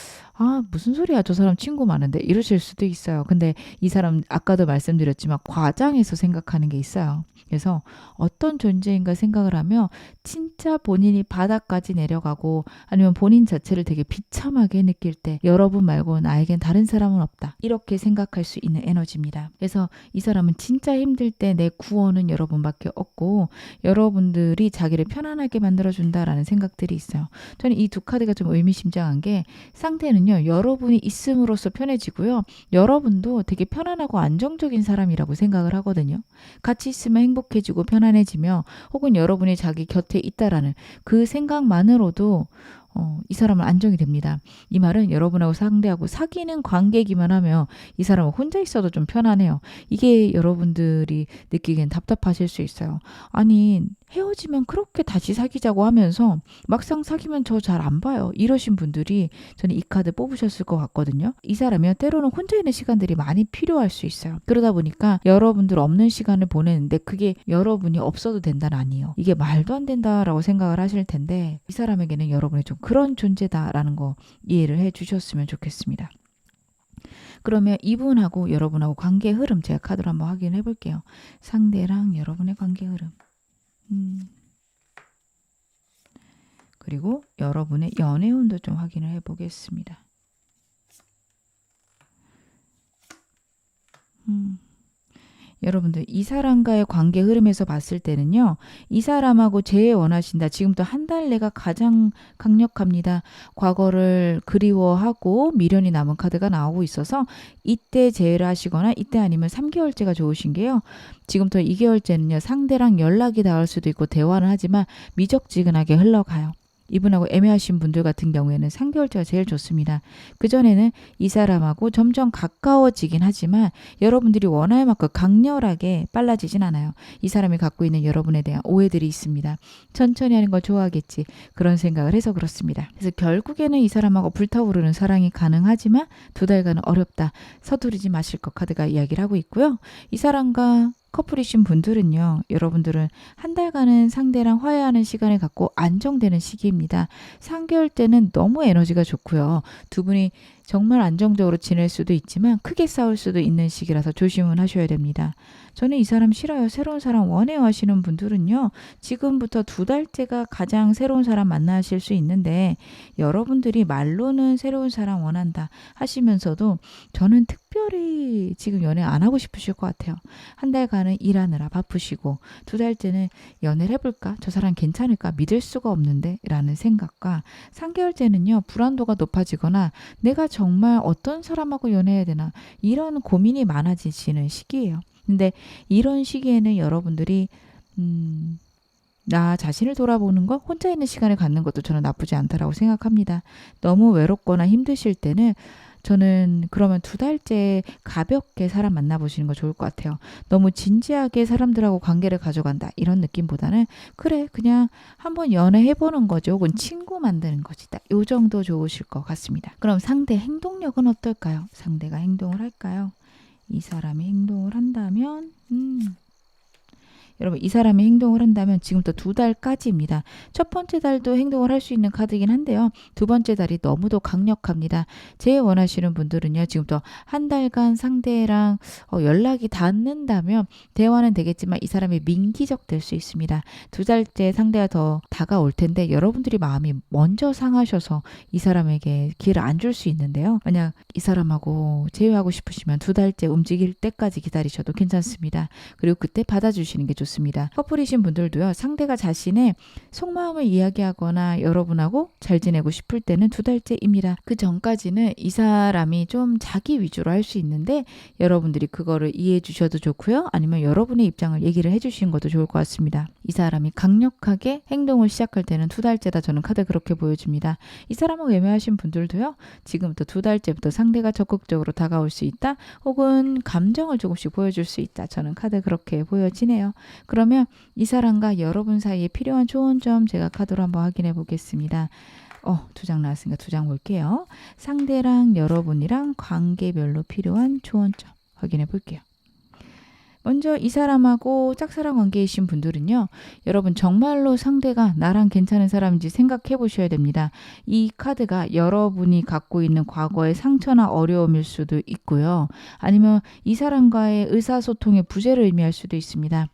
무슨 소리야, 저 사람 친구 많은데 이러실 수도 있어요. 근데 이 사람 아까도 말씀드렸지만 과장해서 생각하는 게 있어요. 그래서 어떤 존재인가 생각을 하며 진짜 본인이 바닥까지 내려가고 아니면 본인 자체를 되게 비참하게 느낄 때 여러분 말고 나에겐 다른 사람은 없다. 이렇게 생각할 수 있는 에너지입니다. 그래서 이 사람은 진짜 힘들 때 내 구원은 여러분밖에 없고 여러분들이 자기를 편안하게 만들어준다라는 생각들이 있어요. 저는 이 두 카드가 좀 의미심장한 게 상대는요, 여러분이 있음으로써 편해지고요. 여러분도 되게 편안하고 안정적인 사람이라고 생각을 하거든요. 같이 있으면 행복해지고 편안해지며 혹은 여러분이 자기 곁에 있다라는 그 생각만으로도 이 사람은 안정이 됩니다. 이 말은 여러분하고 상대하고 사귀는 관계이기만 하며 이 사람은 혼자 있어도 좀 편안해요. 이게 여러분들이 느끼기엔 답답하실 수 있어요. 아니, 헤어지면 그렇게 다시 사귀자고 하면서 막상 사귀면 저 잘 안 봐요. 이러신 분들이 저는 이 카드 뽑으셨을 것 같거든요. 이 사람이요, 때로는 혼자 있는 시간들이 많이 필요할 수 있어요. 그러다 보니까 여러분들 없는 시간을 보내는데 그게 여러분이 없어도 된다는 아니에요. 이게 말도 안 된다라고 생각을 하실 텐데 이 사람에게는 여러분이 좀 그런 존재다라는 거 이해를 해 주셨으면 좋겠습니다. 그러면 이분하고 여러분하고 관계의 흐름 제가 카드로 한번 확인해 볼게요. 상대랑 여러분의 관계의 흐름. 그리고 여러분의 연애운도 좀 확인을 해보겠습니다. 여러분들 이 사람과의 관계 흐름에서 봤을 때는요. 이 사람하고 제일 원하신다. 지금부터 한 달 내가 가장 강력합니다. 과거를 그리워하고 미련이 남은 카드가 나오고 있어서 이때 제외를 하시거나 이때 아니면 3개월째가 좋으신 게요. 지금부터 2개월째는요. 상대랑 연락이 닿을 수도 있고 대화는 하지만 미적지근하게 흘러가요. 이분하고 애매하신 분들 같은 경우에는 3개월째가 제일 좋습니다. 그전에는 이 사람하고 점점 가까워지긴 하지만 여러분들이 원할 만큼 강렬하게 빨라지진 않아요. 이 사람이 갖고 있는 여러분에 대한 오해들이 있습니다. 천천히 하는 걸 좋아하겠지. 그런 생각을 해서 그렇습니다. 그래서 결국에는 이 사람하고 불타오르는 사랑이 가능하지만 2달간은 어렵다. 서두르지 마실 것 카드가 이야기를 하고 있고요. 이 사람과 커플이신 분들은요. 여러분들은 한 달간은 상대랑 화해하는 시간을 갖고 안정되는 시기입니다. 3개월 때는 너무 에너지가 좋고요. 두 분이 정말 안정적으로 지낼 수도 있지만 크게 싸울 수도 있는 시기라서 조심은 하셔야 됩니다. 저는 이 사람 싫어요. 새로운 사람 원해요 하시는 분들은요. 지금부터 2달째가 가장 새로운 사람 만나실 수 있는데 여러분들이 말로는 새로운 사람 원한다 하시면서도 저는 특별히 지금 연애 안 하고 싶으실 것 같아요. 한 달간은 일하느라 바쁘시고 2달째는 연애를 해볼까? 저 사람 괜찮을까? 믿을 수가 없는데 라는 생각과 3개월째는요. 불안도가 높아지거나 내가 정말 어떤 사람하고 연애해야 되나 이런 고민이 많아지시는 시기예요. 근데 이런 시기에는 여러분들이 나 자신을 돌아보는 것, 혼자 있는 시간을 갖는 것도 저는 나쁘지 않다라고 생각합니다. 너무 외롭거나 힘드실 때는 저는 그러면 2달째 가볍게 사람 만나보시는 거 좋을 것 같아요. 너무 진지하게 사람들하고 관계를 가져간다 이런 느낌보다는 그래 그냥 한번 연애해보는 거죠. 혹은 친구 만드는 거지. 딱 요 정도 좋으실 것 같습니다. 그럼 상대 행동력은 어떨까요? 상대가 행동을 할까요? 이 사람이 행동을 한다면 여러분 이 사람이 행동을 한다면 지금부터 2달까지입니다. 첫 번째 달도 행동을 할 수 있는 카드이긴 한데요. 두 번째 달이 너무도 강력합니다. 제일 원하시는 분들은요. 지금부터 한 달간 상대랑 연락이 닿는다면 대화는 되겠지만 이 사람이 민기적 될 수 있습니다. 2달째 상대가 더 다가올 텐데 여러분들이 마음이 먼저 상하셔서 이 사람에게 기회를 안 줄 수 있는데요. 만약 이 사람하고 제외하고 싶으시면 2달째 움직일 때까지 기다리셔도 괜찮습니다. 그리고 그때 받아주시는 게 좋습니다. 좋습니다. 커플이신 분들도요. 상대가 자신의 속마음을 이야기하거나 여러분하고 잘 지내고 싶을 때는 2달째입니다. 그 전까지는 이 사람이 좀 자기 위주로 할 수 있는데 여러분들이 그거를 이해해 주셔도 좋고요. 아니면 여러분의 입장을 얘기를 해 주시는 것도 좋을 것 같습니다. 이 사람이 강력하게 행동을 시작할 때는 2달째다. 저는 카드 그렇게 보여줍니다. 이 사람하고 애매하신 분들도요. 지금부터 2달째부터 상대가 적극적으로 다가올 수 있다. 혹은 감정을 조금씩 보여줄 수 있다. 저는 카드 그렇게 보여지네요. 그러면 이 사람과 여러분 사이에 필요한 좋은 점 제가 카드로 한번 확인해 보겠습니다. 2장 나왔으니까 2장 볼게요. 상대랑 여러분이랑 관계별로 필요한 좋은 점 확인해 볼게요. 먼저 이 사람하고 짝사랑 관계이신 분들은요. 여러분 정말로 상대가 나랑 괜찮은 사람인지 생각해 보셔야 됩니다. 이 카드가 여러분이 갖고 있는 과거의 상처나 어려움일 수도 있고요. 아니면 이 사람과의 의사소통의 부재를 의미할 수도 있습니다.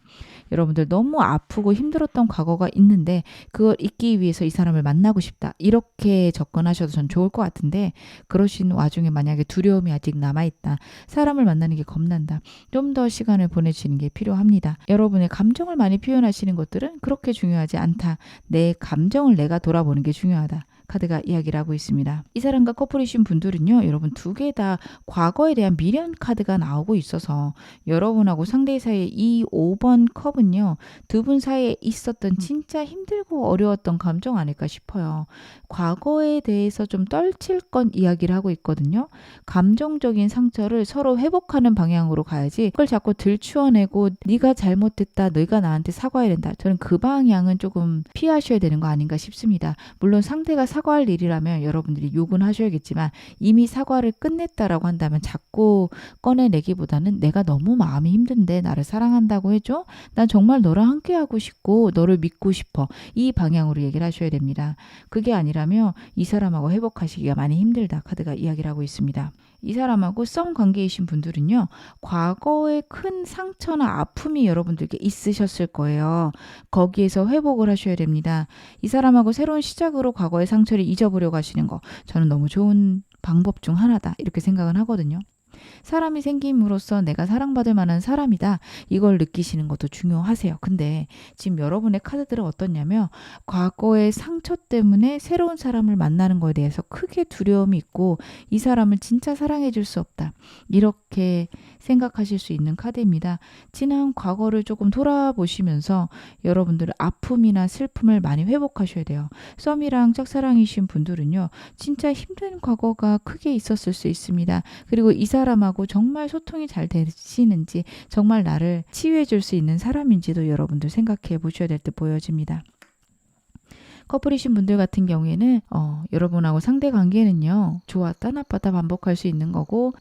여러분들 너무 아프고 힘들었던 과거가 있는데 그걸 잊기 위해서 이 사람을 만나고 싶다. 이렇게 접근하셔도 전 좋을 것 같은데 그러신 와중에 만약에 두려움이 아직 남아있다. 사람을 만나는 게 겁난다. 좀 더 시간을 보내시는 게 필요합니다. 여러분의 감정을 많이 표현하시는 것들은 그렇게 중요하지 않다. 내 감정을 내가 돌아보는 게 중요하다. 카드가 이야기를 하고 있습니다. 이 사람과 커플이신 분들은요. 여러분 2개 다 과거에 대한 미련 카드가 나오고 있어서 여러분하고 상대 사이에 이 5번 컵은요. 2분 사이에 있었던 진짜 힘들고 어려웠던 감정 아닐까 싶어요. 과거에 대해서 좀 떨칠 건 이야기를 하고 있거든요. 감정적인 상처를 서로 회복하는 방향으로 가야지 그걸 자꾸 들추어내고 네가 잘못했다. 너가 나한테 사과해야 된다. 저는 그 방향은 조금 피하셔야 되는 거 아닌가 싶습니다. 물론 상대가 사과할 일이라면 여러분들이 욕은 하셔야겠지만 이미 사과를 끝냈다라고 한다면 자꾸 꺼내내기보다는 내가 너무 마음이 힘든데 나를 사랑한다고 해줘? 난 정말 너랑 함께하고 싶고 너를 믿고 싶어. 이 방향으로 얘기를 하셔야 됩니다. 그게 아니라면 이 사람하고 회복하시기가 많이 힘들다. 카드가 이야기를 하고 있습니다. 이 사람하고 썸 관계이신 분들은요. 과거의 큰 상처나 아픔이 여러분들께 있으셨을 거예요. 거기에서 회복을 하셔야 됩니다. 이 사람하고 새로운 시작으로 과거의 상처를 잊어보려고 하시는 거 저는 너무 좋은 방법 중 하나다. 이렇게 생각은 하거든요. 사람이 생김으로써 내가 사랑받을 만한 사람이다. 이걸 느끼시는 것도 중요하세요. 근데 지금 여러분의 카드들은 어떻냐면 과거의 상처 때문에 새로운 사람을 만나는 거에 대해서 크게 두려움이 있고 이 사람을 진짜 사랑해 줄 수 없다. 이렇게 생각하실 수 있는 카드입니다. 지난 과거를 조금 돌아보시면서 여러분들의 아픔이나 슬픔을 많이 회복하셔야 돼요. 썸이랑 짝사랑이신 분들은요. 진짜 힘든 과거가 크게 있었을 수 있습니다. 그리고 이 사람하고 정말 소통이 잘 되시는지 정말 나를 치유해 줄 수 있는 사람인지도 여러분들 생각해 보셔야 될 듯 보여집니다. 커플이신 분들 같은 경우에는 여러분하고 상대 관계는요. 좋았다 나빴다 반복할 수 있는 거고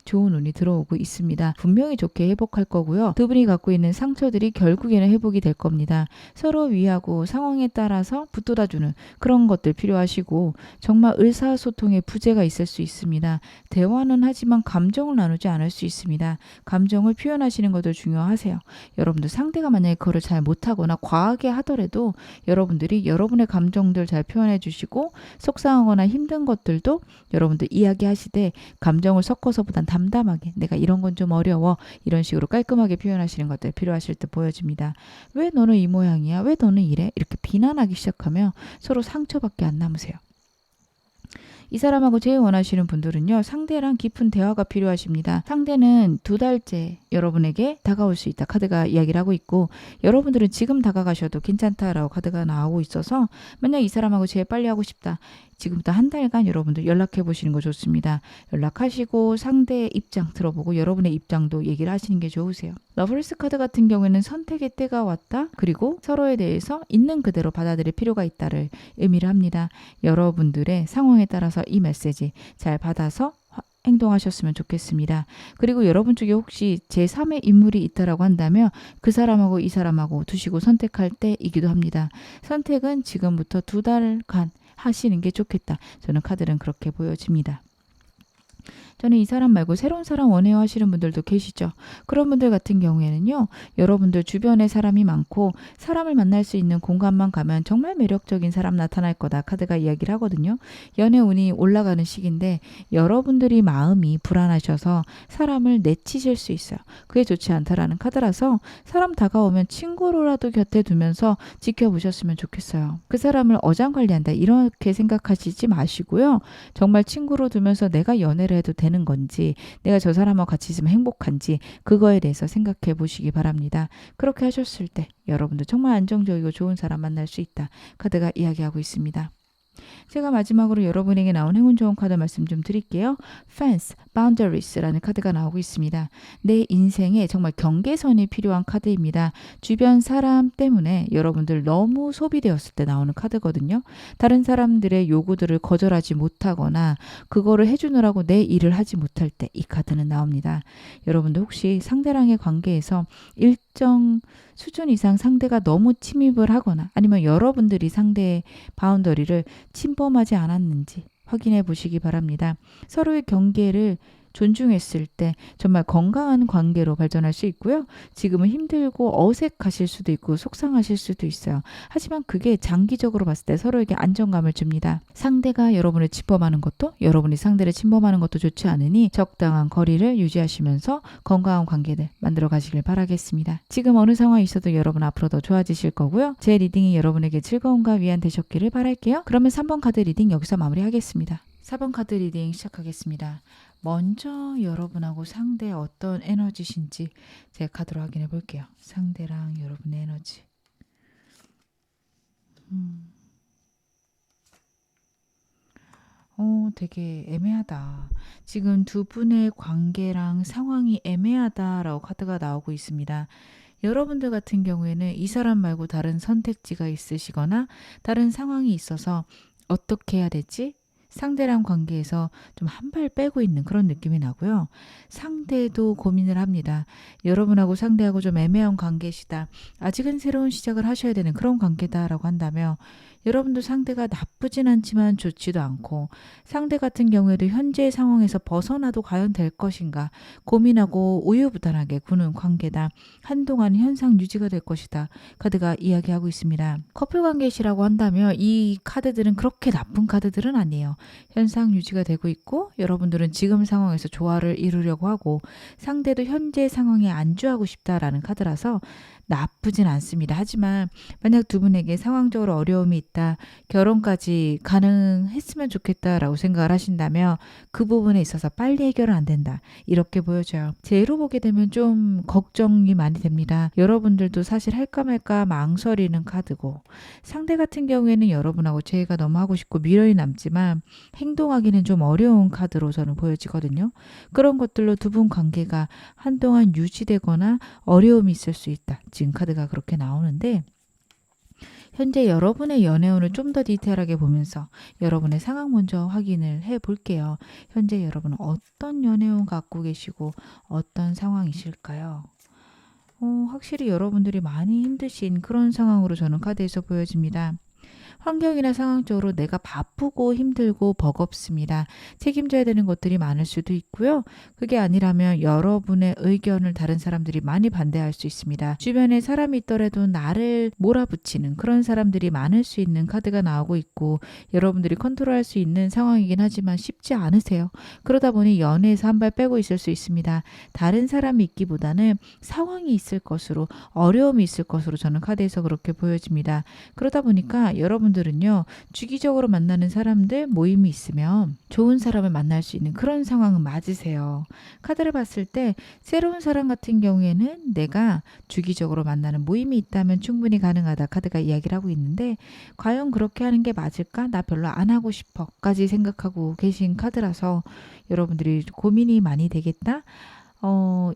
좋은 운이 들어오고 있습니다. 분명히 좋게 회복할 거고요. 두 분이 갖고 있는 상처들이 결국에는 회복이 될 겁니다. 서로 위하고 상황에 따라서 붙돋아주는 그런 것들 필요하시고 정말 의사소통에 부재가 있을 수 있습니다. 대화는 하지만 감정을 나누지 않을 수 있습니다. 감정을 표현하시는 것도 중요하세요. 여러분들 상대가 만약에 그거를 잘 못하거나 과하게 하더라도 여러분들이 여러분의 감정들 잘 표현해 주시고 속상하거나 힘든 것들도 여러분들 이야기하시되 감정을 섞어서보단 담담하게 내가 이런 건 좀 어려워 이런 식으로 깔끔하게 표현하시는 것들 필요하실 때 보여집니다. 왜 너는 이 모양이야? 왜 너는 이래? 이렇게 비난하기 시작하면 서로 상처밖에 안 남으세요. 이 사람하고 제일 원하시는 분들은요. 상대랑 깊은 대화가 필요하십니다. 상대는 2달째 여러분에게 다가올 수 있다. 카드가 이야기를 하고 있고 여러분들은 지금 다가가셔도 괜찮다라고 카드가 나오고 있어서 만약 이 사람하고 제일 빨리 하고 싶다. 지금부터 1달간 여러분들 연락해 보시는 거 좋습니다. 연락하시고 상대의 입장 들어보고 여러분의 입장도 얘기를 하시는 게 좋으세요. 러브리스 카드 같은 경우에는 선택의 때가 왔다. 그리고 서로에 대해서 있는 그대로 받아들일 필요가 있다를 의미를 합니다. 여러분들의 상황에 따라서 이 메시지 잘 받아서 행동하셨으면 좋겠습니다. 그리고 여러분 쪽에 혹시 제3의 인물이 있다라고 한다면 그 사람하고 이 사람하고 두시고 선택할 때이기도 합니다. 선택은 지금부터 2달간 하시는 게 좋겠다. 저는 카드는 그렇게 보여집니다. 저는 이 사람 말고 새로운 사람 원해요 하시는 분들도 계시죠. 그런 분들 같은 경우에는요. 여러분들 주변에 사람이 많고 사람을 만날 수 있는 공간만 가면 정말 매력적인 사람 나타날 거다. 카드가 이야기를 하거든요. 연애 운이 올라가는 시기인데 여러분들이 마음이 불안하셔서 사람을 내치실 수 있어요. 그게 좋지 않다라는 카드라서 사람 다가오면 친구로라도 곁에 두면서 지켜보셨으면 좋겠어요. 그 사람을 어장관리한다 이렇게 생각하시지 마시고요. 정말 친구로 두면서 내가 연애를 해도 되는 건지 내가 저 사람하고 같이 있으면 행복한지 그거에 대해서 생각해 보시기 바랍니다. 그렇게 하셨을 때 여러분들 정말 안정적이고 좋은 사람 만날 수 있다. 카드가 이야기하고 있습니다. 제가 마지막으로 여러분에게 나온 행운 좋은 카드 말씀 좀 드릴게요. Fence, Boundaries라는 카드가 나오고 있습니다. 내 인생에 정말 경계선이 필요한 카드입니다. 주변 사람 때문에 여러분들 너무 소비되었을 때 나오는 카드거든요. 다른 사람들의 요구들을 거절하지 못하거나 그거를 해주느라고 내 일을 하지 못할 때 이 카드는 나옵니다. 여러분들 혹시 상대랑의 관계에서 일정 수준 이상 상대가 너무 침입을 하거나 아니면 여러분들이 상대의 바운더리를 침범하지 않았는지 확인해 보시기 바랍니다. 서로의 경계를 존중했을 때 정말 건강한 관계로 발전할 수 있고요. 지금은 힘들고 어색하실 수도 있고 속상하실 수도 있어요. 하지만 그게 장기적으로 봤을 때 서로에게 안정감을 줍니다. 상대가 여러분을 침범하는 것도 여러분이 상대를 침범하는 것도 좋지 않으니 적당한 거리를 유지하시면서 건강한 관계를 만들어 가시길 바라겠습니다. 지금 어느 상황이 있어도 여러분 앞으로 더 좋아지실 거고요. 제 리딩이 여러분에게 즐거움과 위안 되셨기를 바랄게요. 그러면 3번 카드 리딩 여기서 마무리하겠습니다. 4번 카드 리딩 시작하겠습니다. 먼저 여러분하고 상대의 어떤 에너지신지 제 카드로 확인해 볼게요. 상대랑 여러분의 에너지. 되게 애매하다. 지금 두 분의 관계랑 상황이 애매하다라고 카드가 나오고 있습니다. 여러분들 같은 경우에는 이 사람 말고 다른 선택지가 있으시거나 다른 상황이 있어서 어떻게 해야 되지? 상대랑 관계에서 좀 한 발 빼고 있는 그런 느낌이 나고요. 상대도 고민을 합니다. 여러분하고 상대하고 좀 애매한 관계시다. 아직은 새로운 시작을 하셔야 되는 그런 관계다라고 한다면 여러분도 상대가 나쁘진 않지만 좋지도 않고 상대 같은 경우에도 현재 상황에서 벗어나도 과연 될 것인가 고민하고 우유부단하게 구는 관계다. 한동안 현상 유지가 될 것이다. 카드가 이야기하고 있습니다. 커플 관계시라고 한다면 이 카드들은 그렇게 나쁜 카드들은 아니에요. 현상 유지가 되고 있고 여러분들은 지금 상황에서 조화를 이루려고 하고 상대도 현재 상황에 안주하고 싶다라는 카드라서 나쁘진 않습니다. 하지만 만약 두 분에게 상황적으로 어려움이 있다, 결혼까지 가능했으면 좋겠다라고 생각을 하신다면 그 부분에 있어서 빨리 해결은 안 된다. 이렇게 보여져요. 제로 보게 되면 좀 걱정이 많이 됩니다. 여러분들도 사실 할까 말까 망설이는 카드고 상대 같은 경우에는 여러분하고 재회가 너무 하고 싶고 미련이 남지만 행동하기는 좀 어려운 카드로 저는 보여지거든요. 그런 것들로 두 분 관계가 한동안 유지되거나 어려움이 있을 수 있다. 지금 카드가 그렇게 나오는데 현재 여러분의 연애운을 좀 더 디테일하게 보면서 여러분의 상황 먼저 확인을 해 볼게요. 현재 여러분은 어떤 연애운 갖고 계시고 어떤 상황이실까요? 확실히 여러분들이 많이 힘드신 그런 상황으로 저는 카드에서 보여집니다. 환경이나 상황적으로 내가 바쁘고 힘들고 버겁습니다. 책임져야 되는 것들이 많을 수도 있고요. 그게 아니라면 여러분의 의견을 다른 사람들이 많이 반대할 수 있습니다. 주변에 사람이 있더라도 나를 몰아붙이는 그런 사람들이 많을 수 있는 카드가 나오고 있고 여러분들이 컨트롤할 수 있는 상황이긴 하지만 쉽지 않으세요. 그러다 보니 연애에서 한 발 빼고 있을 수 있습니다. 다른 사람이 있기보다는 상황이 있을 것으로 어려움이 있을 것으로 저는 카드에서 그렇게 보여집니다. 그러다 보니까 여러분들은요. 주기적으로 만나는 사람들 모임이 있으면 좋은 사람을 만날 수 있는 그런 상황은 맞으세요. 카드를 봤을 때 새로운 사람 같은 경우에는 내가 주기적으로 만나는 모임이 있다면 충분히 가능하다. 카드가 이야기를 하고 있는데 과연 그렇게 하는 게 맞을까? 나 별로 안 하고 싶어. 까지 생각하고 계신 카드라서 여러분들이 고민이 많이 되겠다.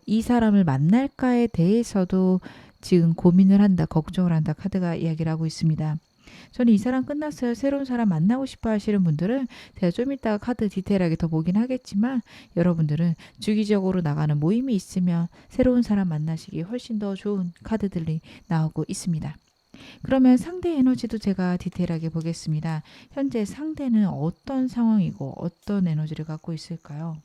이 사람을 만날까에 대해서도 지금 고민을 한다. 걱정을 한다. 카드가 이야기를 하고 있습니다. 저는 이 사람 끝났어요. 새로운 사람 만나고 싶어 하시는 분들은 제가 좀 이따가 카드 디테일하게 더 보긴 하겠지만 여러분들은 주기적으로 나가는 모임이 있으면 새로운 사람 만나시기 훨씬 더 좋은 카드들이 나오고 있습니다. 그러면 상대 에너지도 제가 디테일하게 보겠습니다. 현재 상대는 어떤 상황이고 어떤 에너지를 갖고 있을까요?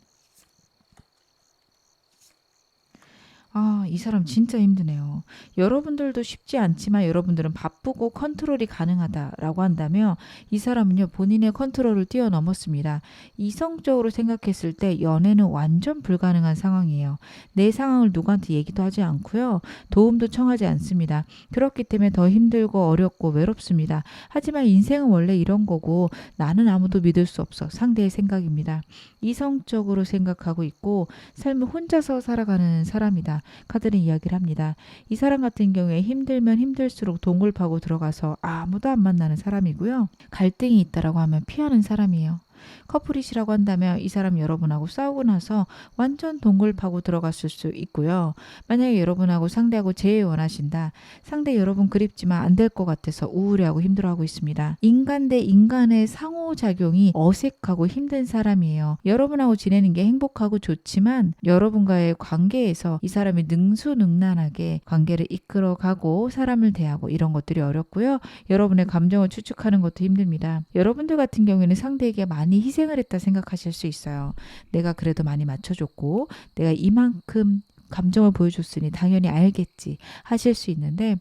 아, 이 사람 진짜 힘드네요. 여러분들도 쉽지 않지만 여러분들은 바쁘고 컨트롤이 가능하다라고 한다면 이 사람은요, 본인의 컨트롤을 뛰어넘었습니다. 이성적으로 생각했을 때 연애는 완전 불가능한 상황이에요. 내 상황을 누구한테 얘기도 하지 않고요. 도움도 청하지 않습니다. 그렇기 때문에 더 힘들고 어렵고 외롭습니다. 하지만 인생은 원래 이런 거고 나는 아무도 믿을 수 없어. 상대의 생각입니다. 이성적으로 생각하고 있고 삶을 혼자서 살아가는 사람이다. 카드는 이야기를 합니다. 이 사람 같은 경우에 힘들면 힘들수록 동굴 파고 들어가서 아무도 안 만나는 사람이고요. 갈등이 있다라고 하면 피하는 사람이에요. 커플이시라고 한다면 이 사람 여러분하고 싸우고 나서 완전 동굴 파고 들어갔을 수 있고요. 만약에 여러분하고 상대하고 재회 원하신다. 상대 여러분 그립지만 안 될 것 같아서 우울해하고 힘들어하고 있습니다. 인간 대 인간의 상호작용이 어색하고 힘든 사람이에요. 여러분하고 지내는 게 행복하고 좋지만 여러분과의 관계에서 이 사람이 능수능란하게 관계를 이끌어가고 사람을 대하고 이런 것들이 어렵고요. 여러분의 감정을 추측하는 것도 힘듭니다. 여러분들 같은 경우에는 상대에게 많이 희생을 했다 생각하실 수 있어요. 내가 그래도 많이 맞춰줬고 내가 이만큼 감정을 보여줬으니 당연히 알겠지 하실 수 있는데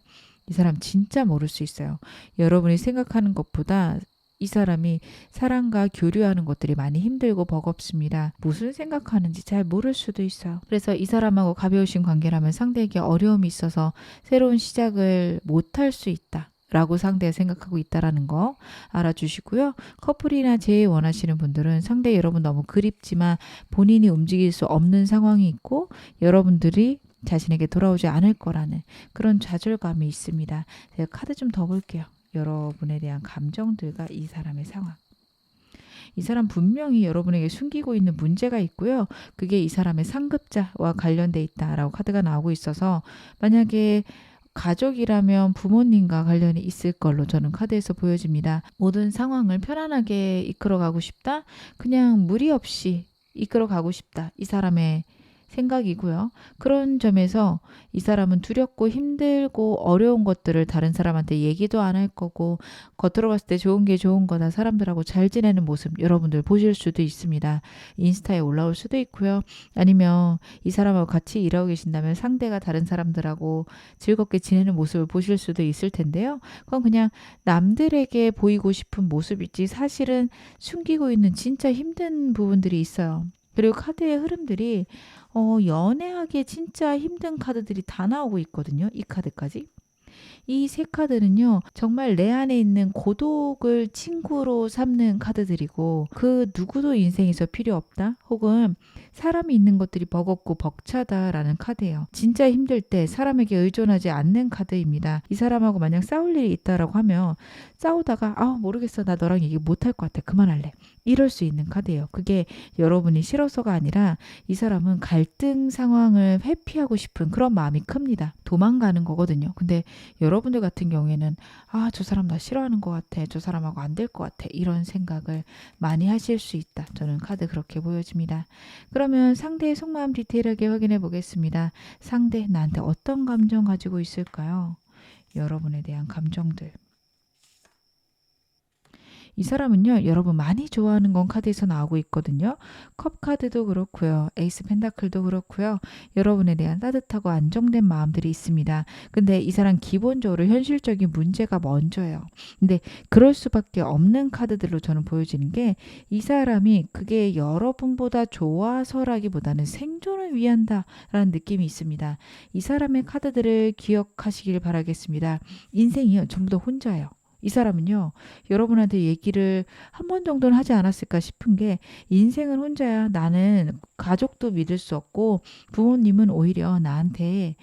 이 사람 진짜 모를 수 있어요. 여러분이 생각하는 것보다 이 사람이 사람과 교류하는 것들이 많이 힘들고 버겁습니다. 무슨 생각하는지 잘 모를 수도 있어요. 그래서 이 사람하고 가벼우신 관계라면 상대에게 어려움이 있어서 새로운 시작을 못할 수 있다. 라고 상대가 생각하고 있다라는 거 알아주시고요. 커플이나 재회 원하시는 분들은 상대 여러분 너무 그립지만 본인이 움직일 수 없는 상황이 있고 여러분들이 자신에게 돌아오지 않을 거라는 그런 좌절감이 있습니다. 제가 카드 좀 더 볼게요. 여러분에 대한 감정들과 이 사람의 상황. 이 사람 분명히 여러분에게 숨기고 있는 문제가 있고요. 그게 이 사람의 상급자와 관련돼 있다라고 카드가 나오고 있어서 만약에 가족이라면 부모님과 관련이 있을 걸로 저는 카드에서 보여집니다. 모든 상황을 편안하게 이끌어가고 싶다. 그냥 무리 없이 이끌어가고 싶다. 이 사람의 생각이고요. 그런 점에서 이 사람은 두렵고 힘들고 어려운 것들을 다른 사람한테 얘기도 안 할 거고 겉으로 봤을 때 좋은 게 좋은 거다. 사람들하고 잘 지내는 모습 여러분들 보실 수도 있습니다. 인스타에 올라올 수도 있고요. 아니면 이 사람하고 같이 일하고 계신다면 상대가 다른 사람들하고 즐겁게 지내는 모습을 보실 수도 있을 텐데요. 그건 그냥 남들에게 보이고 싶은 모습이지 사실은 숨기고 있는 진짜 힘든 부분들이 있어요. 그리고 카드의 흐름들이 연애하기에 진짜 힘든 카드들이 다 나오고 있거든요. 이 카드까지. 이 세 카드는요. 정말 내 안에 있는 고독을 친구로 삼는 카드들이고 그 누구도 인생에서 필요 없다. 혹은 사람이 있는 것들이 버겁고 벅차다라는 카드예요. 진짜 힘들 때 사람에게 의존하지 않는 카드입니다. 이 사람하고 만약 싸울 일이 있다라고 하면 싸우다가 모르겠어. 나 너랑 얘기 못할 것 같아. 그만할래. 이럴 수 있는 카드예요. 그게 여러분이 싫어서가 아니라 이 사람은 갈등 상황을 회피하고 싶은 그런 마음이 큽니다. 도망가는 거거든요. 근데 여러분들 같은 경우에는 저 사람 나 싫어하는 것 같아. 저 사람하고 안 될 것 같아. 이런 생각을 많이 하실 수 있다. 저는 카드 그렇게 보여집니다. 그러면 상대의 속마음 디테일하게 확인해 보겠습니다. 상대 나한테 어떤 감정 가지고 있을까요? 여러분에 대한 감정들. 이 사람은요, 여러분 많이 좋아하는 건 카드에서 나오고 있거든요. 컵 카드도 그렇고요. 에이스 펜타클도 그렇고요. 여러분에 대한 따뜻하고 안정된 마음들이 있습니다. 근데 이 사람 기본적으로 현실적인 문제가 먼저예요. 근데 그럴 수밖에 없는 카드들로 저는 보여지는 게 이 사람이 그게 여러분보다 좋아서라기보다는 생존을 위한다라는 느낌이 있습니다. 이 사람의 카드들을 기억하시길 바라겠습니다. 인생이요, 전부 다 혼자예요. 이 사람은요, 여러분한테 얘기를 한 번 정도는 하지 않았을까 싶은 게 인생은 혼자야. 나는 가족도 믿을 수 없고 부모님은 오히려 나한테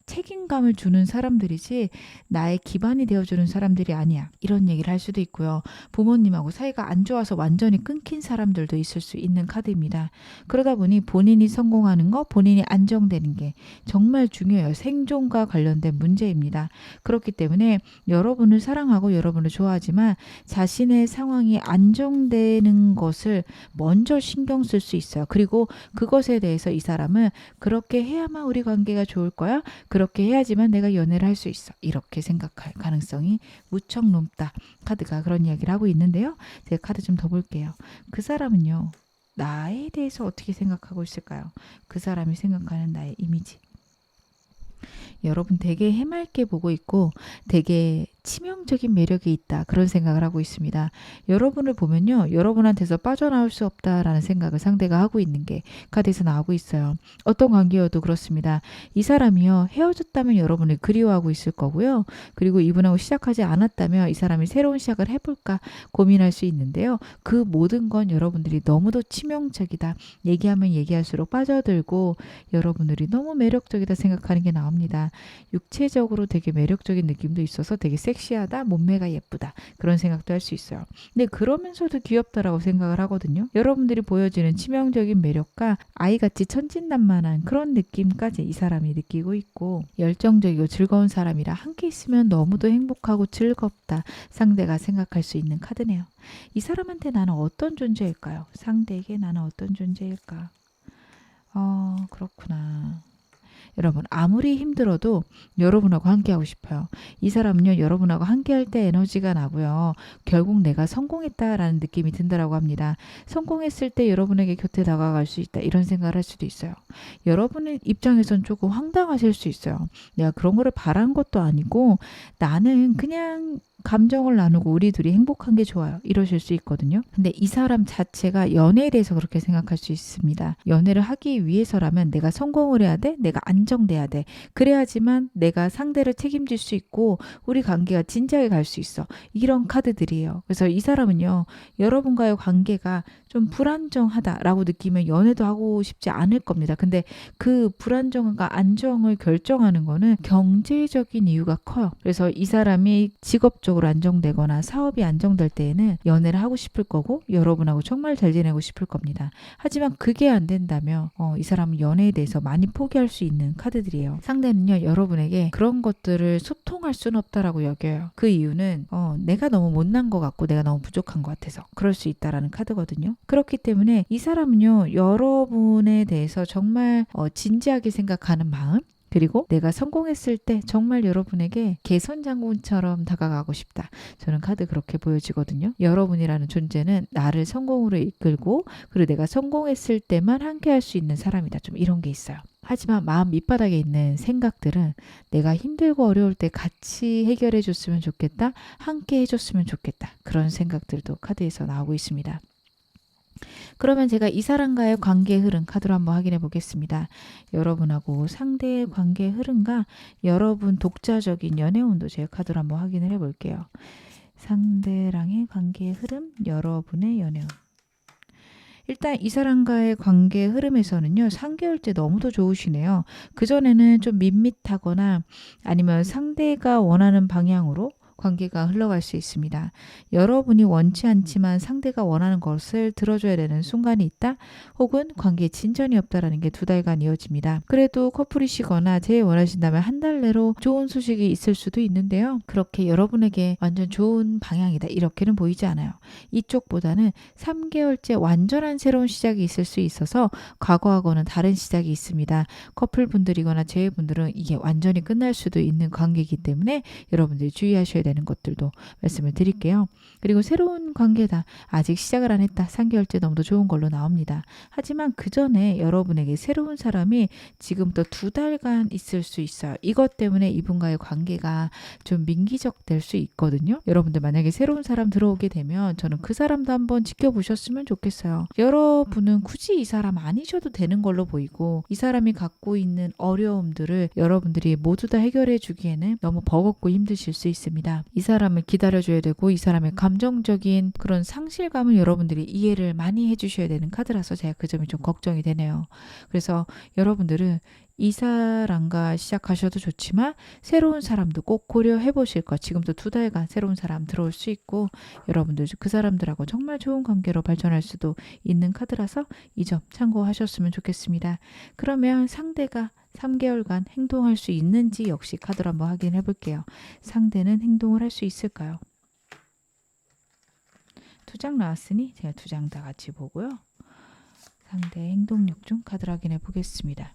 책임감을 주는 사람들이지 나의 기반이 되어주는 사람들이 아니야. 이런 얘기를 할 수도 있고요. 부모님하고 사이가 안 좋아서 완전히 끊긴 사람들도 있을 수 있는 카드입니다. 그러다 보니 본인이 성공하는 거, 본인이 안정되는 게 정말 중요해요. 생존과 관련된 문제입니다. 그렇기 때문에 여러분을 사랑하고 여러분을 좋아하지만 자신의 상황이 안정되는 것을 먼저 신경 쓸 수 있어요. 그리고 그것에 대해서 이 사람은 그렇게 해야만 우리 관계가 좋을 거야. 그렇게 해야지만 내가 연애를 할 수 있어. 이렇게 생각할 가능성이 무척 높다. 카드가 그런 이야기를 하고 있는데요. 제가 카드 좀 더 볼게요. 그 사람은요. 나에 대해서 어떻게 생각하고 있을까요? 그 사람이 생각하는 나의 이미지. 여러분 되게 해맑게 보고 있고 되게 치명적인 매력이 있다. 그런 생각을 하고 있습니다. 여러분을 보면요. 여러분한테서 빠져나올 수 없다라는 생각을 상대가 하고 있는 게 카드에서 나오고 있어요. 어떤 관계여도 그렇습니다. 이 사람이요. 헤어졌다면 여러분을 그리워하고 있을 거고요. 그리고 이분하고 시작하지 않았다면 이 사람이 새로운 시작을 해볼까 고민할 수 있는데요. 그 모든 건 여러분들이 너무도 치명적이다. 얘기하면 얘기할수록 빠져들고 여러분들이 너무 매력적이다 생각하는 게 나옵니다. 육체적으로 되게 매력적인 느낌도 있어서 되게 섹시하다, 몸매가 예쁘다 그런 생각도 할 수 있어요. 근데 그러면서도 귀엽다라고 생각을 하거든요. 여러분들이 보여지는 치명적인 매력과 아이같이 천진난만한 그런 느낌까지 이 사람이 느끼고 있고 열정적이고 즐거운 사람이라 함께 있으면 너무도 행복하고 즐겁다 상대가 생각할 수 있는 카드네요. 이 사람한테 나는 어떤 존재일까요? 상대에게 나는 어떤 존재일까? 그렇구나. 여러분 아무리 힘들어도 여러분하고 함께하고 싶어요. 이 사람은요 여러분하고 함께할 때 에너지가 나고요. 결국 내가 성공했다라는 느낌이 든다라고 합니다. 성공했을 때 여러분에게 곁에 다가갈 수 있다 이런 생각을 할 수도 있어요. 여러분의 입장에선 조금 황당하실 수 있어요. 내가 그런 거를 바란 것도 아니고 나는 그냥 감정을 나누고 우리 둘이 행복한 게 좋아요. 이러실 수 있거든요. 근데 이 사람 자체가 연애에 대해서 그렇게 생각할 수 있습니다. 연애를 하기 위해서라면 내가 성공을 해야 돼. 내가 안정돼야 돼. 그래야지만 내가 상대를 책임질 수 있고 우리 관계가 진지하게 갈 수 있어. 이런 카드들이에요. 그래서 이 사람은요. 여러분과의 관계가 좀 불안정하다라고 느끼면 연애도 하고 싶지 않을 겁니다. 근데 그 불안정과 안정을 결정하는 거는 경제적인 이유가 커요. 그래서 이 사람이 직업적으로 안정되거나 사업이 안정될 때에는 연애를 하고 싶을 거고 여러분하고 정말 잘 지내고 싶을 겁니다. 하지만 그게 안 된다면 이 사람은 연애에 대해서 많이 포기할 수 있는 카드들이에요. 상대는요 여러분에게 그런 것들을 소통할 수는 없다라고 여겨요. 그 이유는 내가 너무 못난 것 같고 내가 너무 부족한 것 같아서 그럴 수 있다라는 카드거든요. 그렇기 때문에 이 사람은요 여러분에 대해서 정말 진지하게 생각하는 마음 그리고 내가 성공했을 때 정말 여러분에게 개선 장군처럼 다가가고 싶다. 저는 카드 그렇게 보여지거든요. 여러분이라는 존재는 나를 성공으로 이끌고 그리고 내가 성공했을 때만 함께 할 수 있는 사람이다. 좀 이런 게 있어요. 하지만 마음 밑바닥에 있는 생각들은 내가 힘들고 어려울 때 같이 해결해 줬으면 좋겠다. 함께 해줬으면 좋겠다. 그런 생각들도 카드에서 나오고 있습니다. 그러면 제가 이 사람과의 관계의 흐름 카드로 한번 확인해 보겠습니다. 여러분하고 상대의 관계의 흐름과 여러분 독자적인 연애 운도 제가 카드로 한번 확인을 해 볼게요. 상대랑의 관계의 흐름, 여러분의 연애 운. 일단 이 사람과의 관계의 흐름에서는요. 3개월째 너무도 좋으시네요. 그전에는 좀 밋밋하거나 아니면 상대가 원하는 방향으로 관계가 흘러갈 수 있습니다. 여러분이 원치 않지만 상대가 원하는 것을 들어줘야 되는 순간이 있다. 혹은 관계에 진전이 없다라는 게 2달간 이어집니다. 그래도 커플이시거나 제일 원하신다면 한 달 내로 좋은 소식이 있을 수도 있는데요. 그렇게 여러분에게 완전 좋은 방향이다. 이렇게는 보이지 않아요. 이쪽보다는 3개월째 완전한 새로운 시작이 있을 수 있어서 과거하고는 다른 시작이 있습니다. 커플분들이거나 제외분들은 이게 완전히 끝날 수도 있는 관계이기 때문에 여러분들이 주의하셔야 되는 것들도 말씀을 드릴게요. 그리고 새로운 관계다. 아직 시작을 안 했다. 3개월째 너무도 좋은 걸로 나옵니다. 하지만 그 전에 여러분에게 새로운 사람이 지금부터 2달간 있을 수 있어요. 이것 때문에 이분과의 관계가 좀 민기적 될 수 있거든요. 여러분들 만약에 새로운 사람 들어오게 되면 저는 그 사람도 한번 지켜보셨으면 좋겠어요. 여러분은 굳이 이 사람 아니셔도 되는 걸로 보이고 이 사람이 갖고 있는 어려움들을 여러분들이 모두 다 해결해 주기에는 너무 버겁고 힘드실 수 있습니다. 이 사람을 기다려줘야 되고 이 사람의 감정적인 그런 상실감을 여러분들이 이해를 많이 해주셔야 되는 카드라서 제가 그 점이 좀 걱정이 되네요. 그래서 여러분들은 이 사람과 시작하셔도 좋지만 새로운 사람도 꼭 고려해 보실 것. 지금도 2달간 새로운 사람 들어올 수 있고 여러분들 그 사람들하고 정말 좋은 관계로 발전할 수도 있는 카드라서 이 점 참고하셨으면 좋겠습니다. 그러면 상대가 3개월간 행동할 수 있는지 역시 카드로 한번 확인해 볼게요. 상대는 행동을 할 수 있을까요? 2장 나왔으니 제가 2장 다 같이 보고요. 상대의 행동력 중 카드를 확인해 보겠습니다.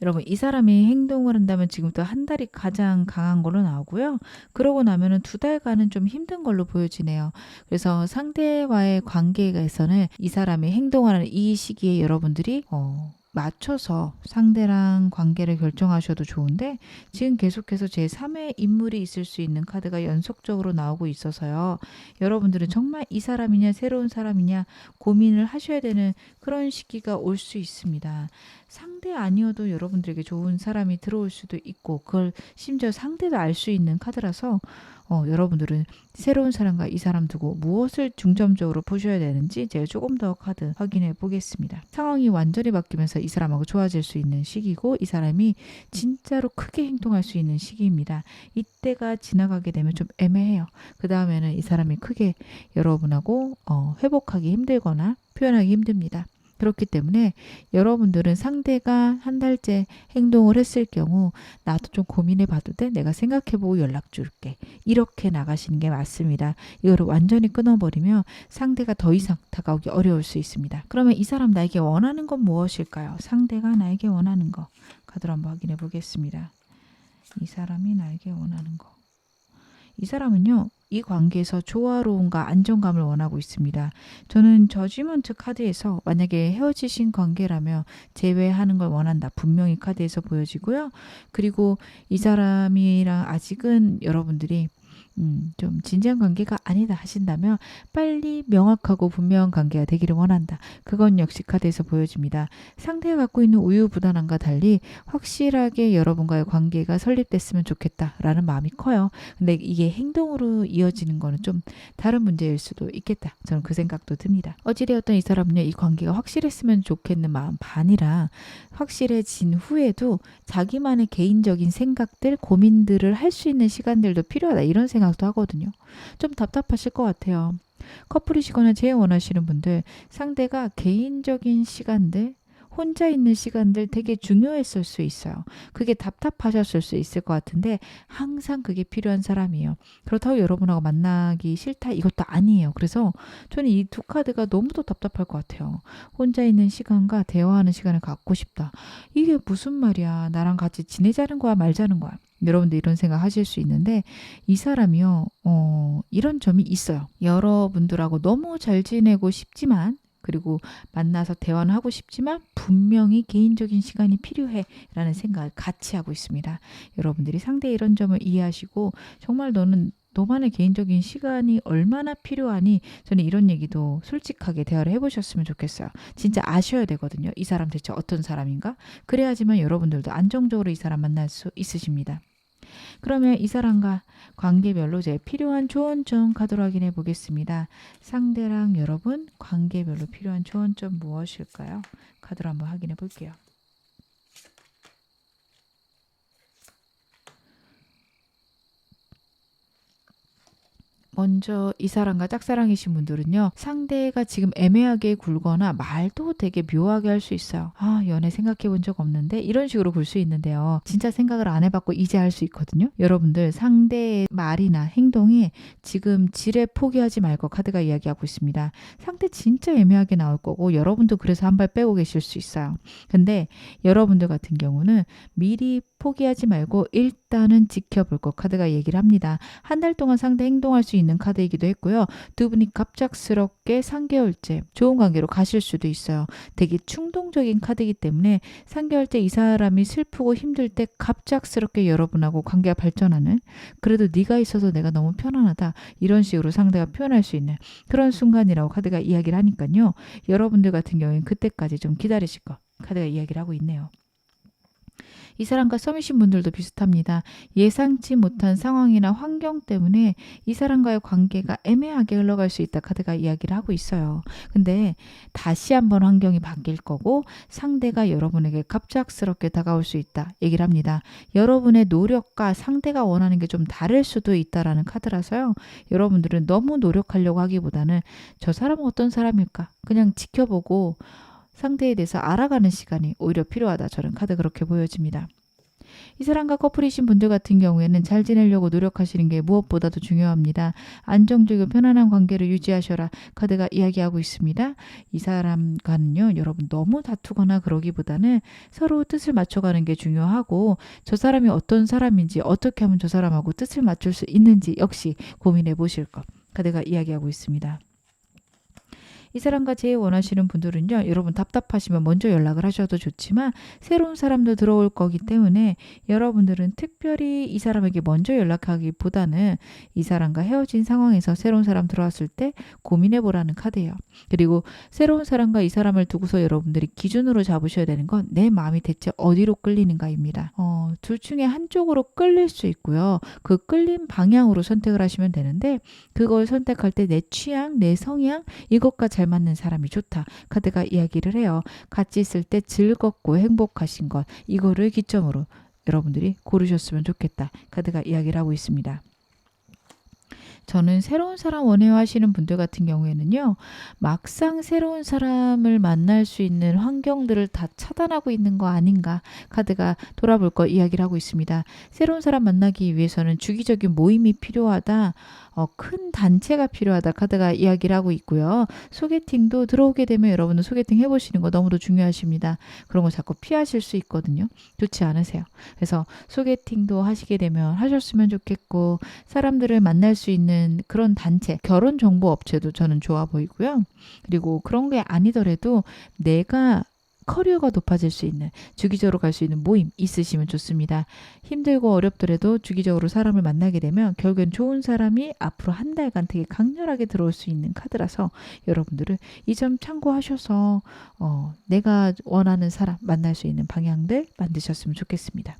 여러분 이 사람이 행동을 한다면 지금부터 한 달이 가장 강한 걸로 나오고요. 그러고 나면은 두 달간은 좀 힘든 걸로 보여지네요. 그래서 상대와의 관계에서는 이 사람이 행동하는 이 시기에 여러분들이 맞춰서 상대랑 관계를 결정하셔도 좋은데 지금 계속해서 제3의 인물이 있을 수 있는 카드가 연속적으로 나오고 있어서요. 여러분들은 정말 이 사람이냐 새로운 사람이냐 고민을 하셔야 되는 그런 시기가 올 수 있습니다. 상대 아니어도 여러분들에게 좋은 사람이 들어올 수도 있고 그걸 심지어 상대도 알 수 있는 카드라서 여러분들은 새로운 사람과 이 사람 두고 무엇을 중점적으로 보셔야 되는지 제가 조금 더 카드 확인해 보겠습니다. 상황이 완전히 바뀌면서 이 사람하고 좋아질 수 있는 시기고 이 사람이 진짜로 크게 행동할 수 있는 시기입니다. 이때가 지나가게 되면 좀 애매해요. 그 다음에는 이 사람이 크게 여러분하고 회복하기 힘들거나 표현하기 힘듭니다. 그렇기 때문에 여러분들은 상대가 한 달째 행동을 했을 경우 나도 좀 고민해 봐도 돼? 내가 생각해 보고 연락 줄게. 이렇게 나가시는 게 맞습니다. 이거를 완전히 끊어버리면 상대가 더 이상 다가오기 어려울 수 있습니다. 그러면 이 사람 나에게 원하는 건 무엇일까요? 상대가 나에게 원하는 거. 카드로 한번 확인해 보겠습니다. 이 사람이 나에게 원하는 거. 이 사람은요. 이 관계에서 조화로움과 안정감을 원하고 있습니다. 저는 저지먼트 카드에서 만약에 헤어지신 관계라면 재회하는 걸 원한다. 분명히 카드에서 보여지고요. 그리고 이 사람이랑 아직은 여러분들이 좀 진지한 관계가 아니다 하신다면 빨리 명확하고 분명한 관계가 되기를 원한다. 그건 역시 카드에서 보여집니다. 상대가 갖고 있는 우유부단함과 달리 확실하게 여러분과의 관계가 설립됐으면 좋겠다라는 마음이 커요. 근데 이게 행동으로 이어지는 거는 좀 다른 문제일 수도 있겠다. 저는 그 생각도 듭니다. 어찌되었든 이 사람은요. 이 관계가 확실했으면 좋겠는 마음 반이라 확실해진 후에도 자기만의 개인적인 생각들, 고민들을 할 수 있는 시간들도 필요하다. 이런 생각도 하거든요. 좀 답답하실 것 같아요. 커플이시거나 제일 원하시는 분들 상대가 개인적인 시간들 혼자 있는 시간들 되게 중요했을 수 있어요. 그게 답답하셨을 수 있을 것 같은데 항상 그게 필요한 사람이에요. 그렇다고 여러분하고 만나기 싫다 이것도 아니에요. 그래서 저는 이 두 카드가 너무도 답답할 것 같아요. 혼자 있는 시간과 대화하는 시간을 갖고 싶다. 이게 무슨 말이야. 나랑 같이 지내자는 거야 말자는 거야. 여러분들 이런 생각 하실 수 있는데 이 사람이요. 이런 점이 있어요. 여러분들하고 너무 잘 지내고 싶지만 그리고 만나서 대화는 하고 싶지만 분명히 개인적인 시간이 필요해 라는 생각을 같이 하고 있습니다. 여러분들이 상대의 이런 점을 이해하시고 정말 너만의 개인적인 시간이 얼마나 필요하니 저는 이런 얘기도 솔직하게 대화를 해보셨으면 좋겠어요. 진짜 아셔야 되거든요. 이 사람 대체 어떤 사람인가? 그래야지만 여러분들도 안정적으로 이 사람 만날 수 있으십니다. 그러면 이 사람과 관계별로 제 필요한 조언점 카드로 확인해 보겠습니다. 상대랑 여러분 관계별로 필요한 조언점 무엇일까요? 카드로 한번 확인해 볼게요. 먼저 이 사람과 짝사랑이신 분들은요. 상대가 지금 애매하게 굴거나 말도 되게 묘하게 할 수 있어요. 아 연애 생각해 본 적 없는데 이런 식으로 굴 수 있는데요. 진짜 생각을 안 해봤고 이제 할 수 있거든요. 여러분들 상대의 말이나 행동이 지금 지레 포기하지 말고 카드가 이야기하고 있습니다. 상대 진짜 애매하게 나올 거고 여러분도 그래서 한 발 빼고 계실 수 있어요. 근데 여러분들 같은 경우는 미리 포기하지 말고 일단은 지켜볼 것 카드가 얘기를 합니다. 한 달 동안 상대 행동할 수 있는 카드이기도 했고요. 두 분이 갑작스럽게 3개월째 좋은 관계로 가실 수도 있어요. 되게 충동적인 카드이기 때문에 3개월째 이 사람이 슬프고 힘들 때 갑작스럽게 여러분하고 관계가 발전하는 그래도 네가 있어서 내가 너무 편안하다 이런 식으로 상대가 표현할 수 있는 그런 순간이라고 카드가 이야기를 하니까요. 여러분들 같은 경우에는 그때까지 좀 기다리실 것 카드가 이야기를 하고 있네요. 이 사람과 썸이신 분들도 비슷합니다. 예상치 못한 상황이나 환경 때문에 이 사람과의 관계가 애매하게 흘러갈 수 있다 카드가 이야기를 하고 있어요. 근데 다시 한번 환경이 바뀔 거고 상대가 여러분에게 갑작스럽게 다가올 수 있다 얘기를 합니다. 여러분의 노력과 상대가 원하는 게 좀 다를 수도 있다라는 카드라서요. 여러분들은 너무 노력하려고 하기보다는 저 사람은 어떤 사람일까? 그냥 지켜보고 상대에 대해서 알아가는 시간이 오히려 필요하다. 저는 카드 그렇게 보여집니다. 이 사람과 커플이신 분들 같은 경우에는 잘 지내려고 노력하시는 게 무엇보다도 중요합니다. 안정적이고 편안한 관계를 유지하셔라. 카드가 이야기하고 있습니다. 이 사람과는요, 여러분 너무 다투거나 그러기보다는 서로 뜻을 맞춰가는 게 중요하고 저 사람이 어떤 사람인지 어떻게 하면 저 사람하고 뜻을 맞출 수 있는지 역시 고민해 보실 것. 카드가 이야기하고 있습니다. 이 사람과 제일 원하시는 분들은요. 여러분 답답하시면 먼저 연락을 하셔도 좋지만 새로운 사람도 들어올 거기 때문에 여러분들은 특별히 이 사람에게 먼저 연락하기보다는 이 사람과 헤어진 상황에서 새로운 사람 들어왔을 때 고민해 보라는 카드예요. 그리고 새로운 사람과 이 사람을 두고서 여러분들이 기준으로 잡으셔야 되는 건 내 마음이 대체 어디로 끌리는가입니다. 둘 중에 한쪽으로 끌릴 수 있고요. 그 끌린 방향으로 선택을 하시면 되는데 그걸 선택할 때 내 취향, 내 성향 이것과 잘 맞는 사람이 좋다. 카드가 이야기를 해요. 같이 있을 때 즐겁고 행복하신 것 이거를 기점으로 여러분들이 고르셨으면 좋겠다. 카드가 이야기를 하고 있습니다. 저는 새로운 사람 원해요 하시는 분들 같은 경우에는요. 막상 새로운 사람을 만날 수 있는 환경들을 다 차단하고 있는 거 아닌가 카드가 돌아볼 거 이야기를 하고 있습니다. 새로운 사람 만나기 위해서는 주기적인 모임이 필요하다. 큰 단체가 필요하다 카드가 이야기를 하고 있고요. 소개팅도 들어오게 되면 여러분들 소개팅 해보시는 거 너무도 중요하십니다. 그런 거 자꾸 피하실 수 있거든요. 좋지 않으세요. 그래서 소개팅도 하시게 되면 하셨으면 좋겠고 사람들을 만날 수 있는 그런 단체, 결혼 정보 업체도 저는 좋아 보이고요. 그리고 그런 게 아니더라도 내가 커리어가 높아질 수 있는 주기적으로 갈 수 있는 모임 있으시면 좋습니다. 힘들고 어렵더라도 주기적으로 사람을 만나게 되면 결국엔 좋은 사람이 앞으로 한 달간 되게 강렬하게 들어올 수 있는 카드라서 여러분들은 이 점 참고하셔서 내가 원하는 사람 만날 수 있는 방향들 만드셨으면 좋겠습니다.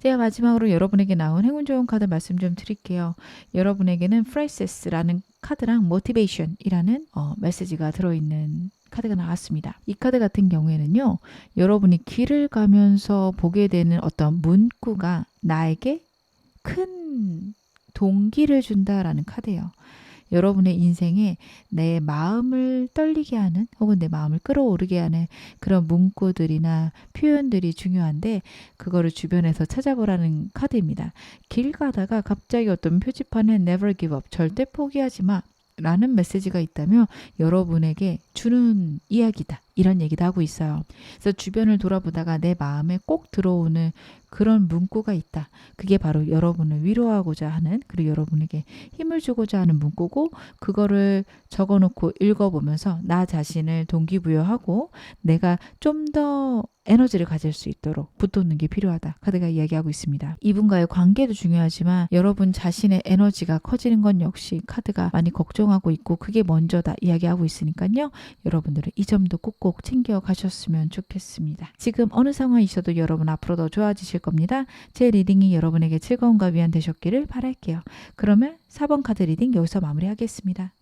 제가 마지막으로 여러분에게 나온 행운 좋은 카드 말씀 좀 드릴게요. 여러분에게는 프라이세스라는 카드랑 모티베이션이라는 메시지가 들어있는 카드가 나왔습니다. 이 카드 같은 경우에는요. 여러분이 길을 가면서 보게 되는 어떤 문구가 나에게 큰 동기를 준다라는 카드예요. 여러분의 인생에 내 마음을 떨리게 하는 혹은 내 마음을 끌어오르게 하는 그런 문구들이나 표현들이 중요한데 그거를 주변에서 찾아보라는 카드입니다. 길 가다가 갑자기 어떤 표지판에 Never give up, 절대 포기하지 마 라는 메시지가 있다면 여러분에게 주는 이야기다. 이런 얘기도 하고 있어요. 그래서 주변을 돌아보다가 내 마음에 꼭 들어오는 그런 문구가 있다. 그게 바로 여러분을 위로하고자 하는 그리고 여러분에게 힘을 주고자 하는 문구고 그거를 적어놓고 읽어보면서 나 자신을 동기부여하고 내가 좀 더 에너지를 가질 수 있도록 붙돋는 게 필요하다. 카드가 이야기하고 있습니다. 이분과의 관계도 중요하지만 여러분 자신의 에너지가 커지는 건 역시 카드가 많이 걱정하고 있고 그게 먼저다 이야기하고 있으니까요. 여러분들은 이 점도 꼭꼭 챙겨 가셨으면 좋겠습니다. 지금 어느 상황이셔도 여러분 앞으로 더 좋아지실 겁니다. 제 리딩이 여러분에게 즐거움과 위안 되셨기를 바랄게요. 그러면 4번 카드 리딩 여기서 마무리하겠습니다.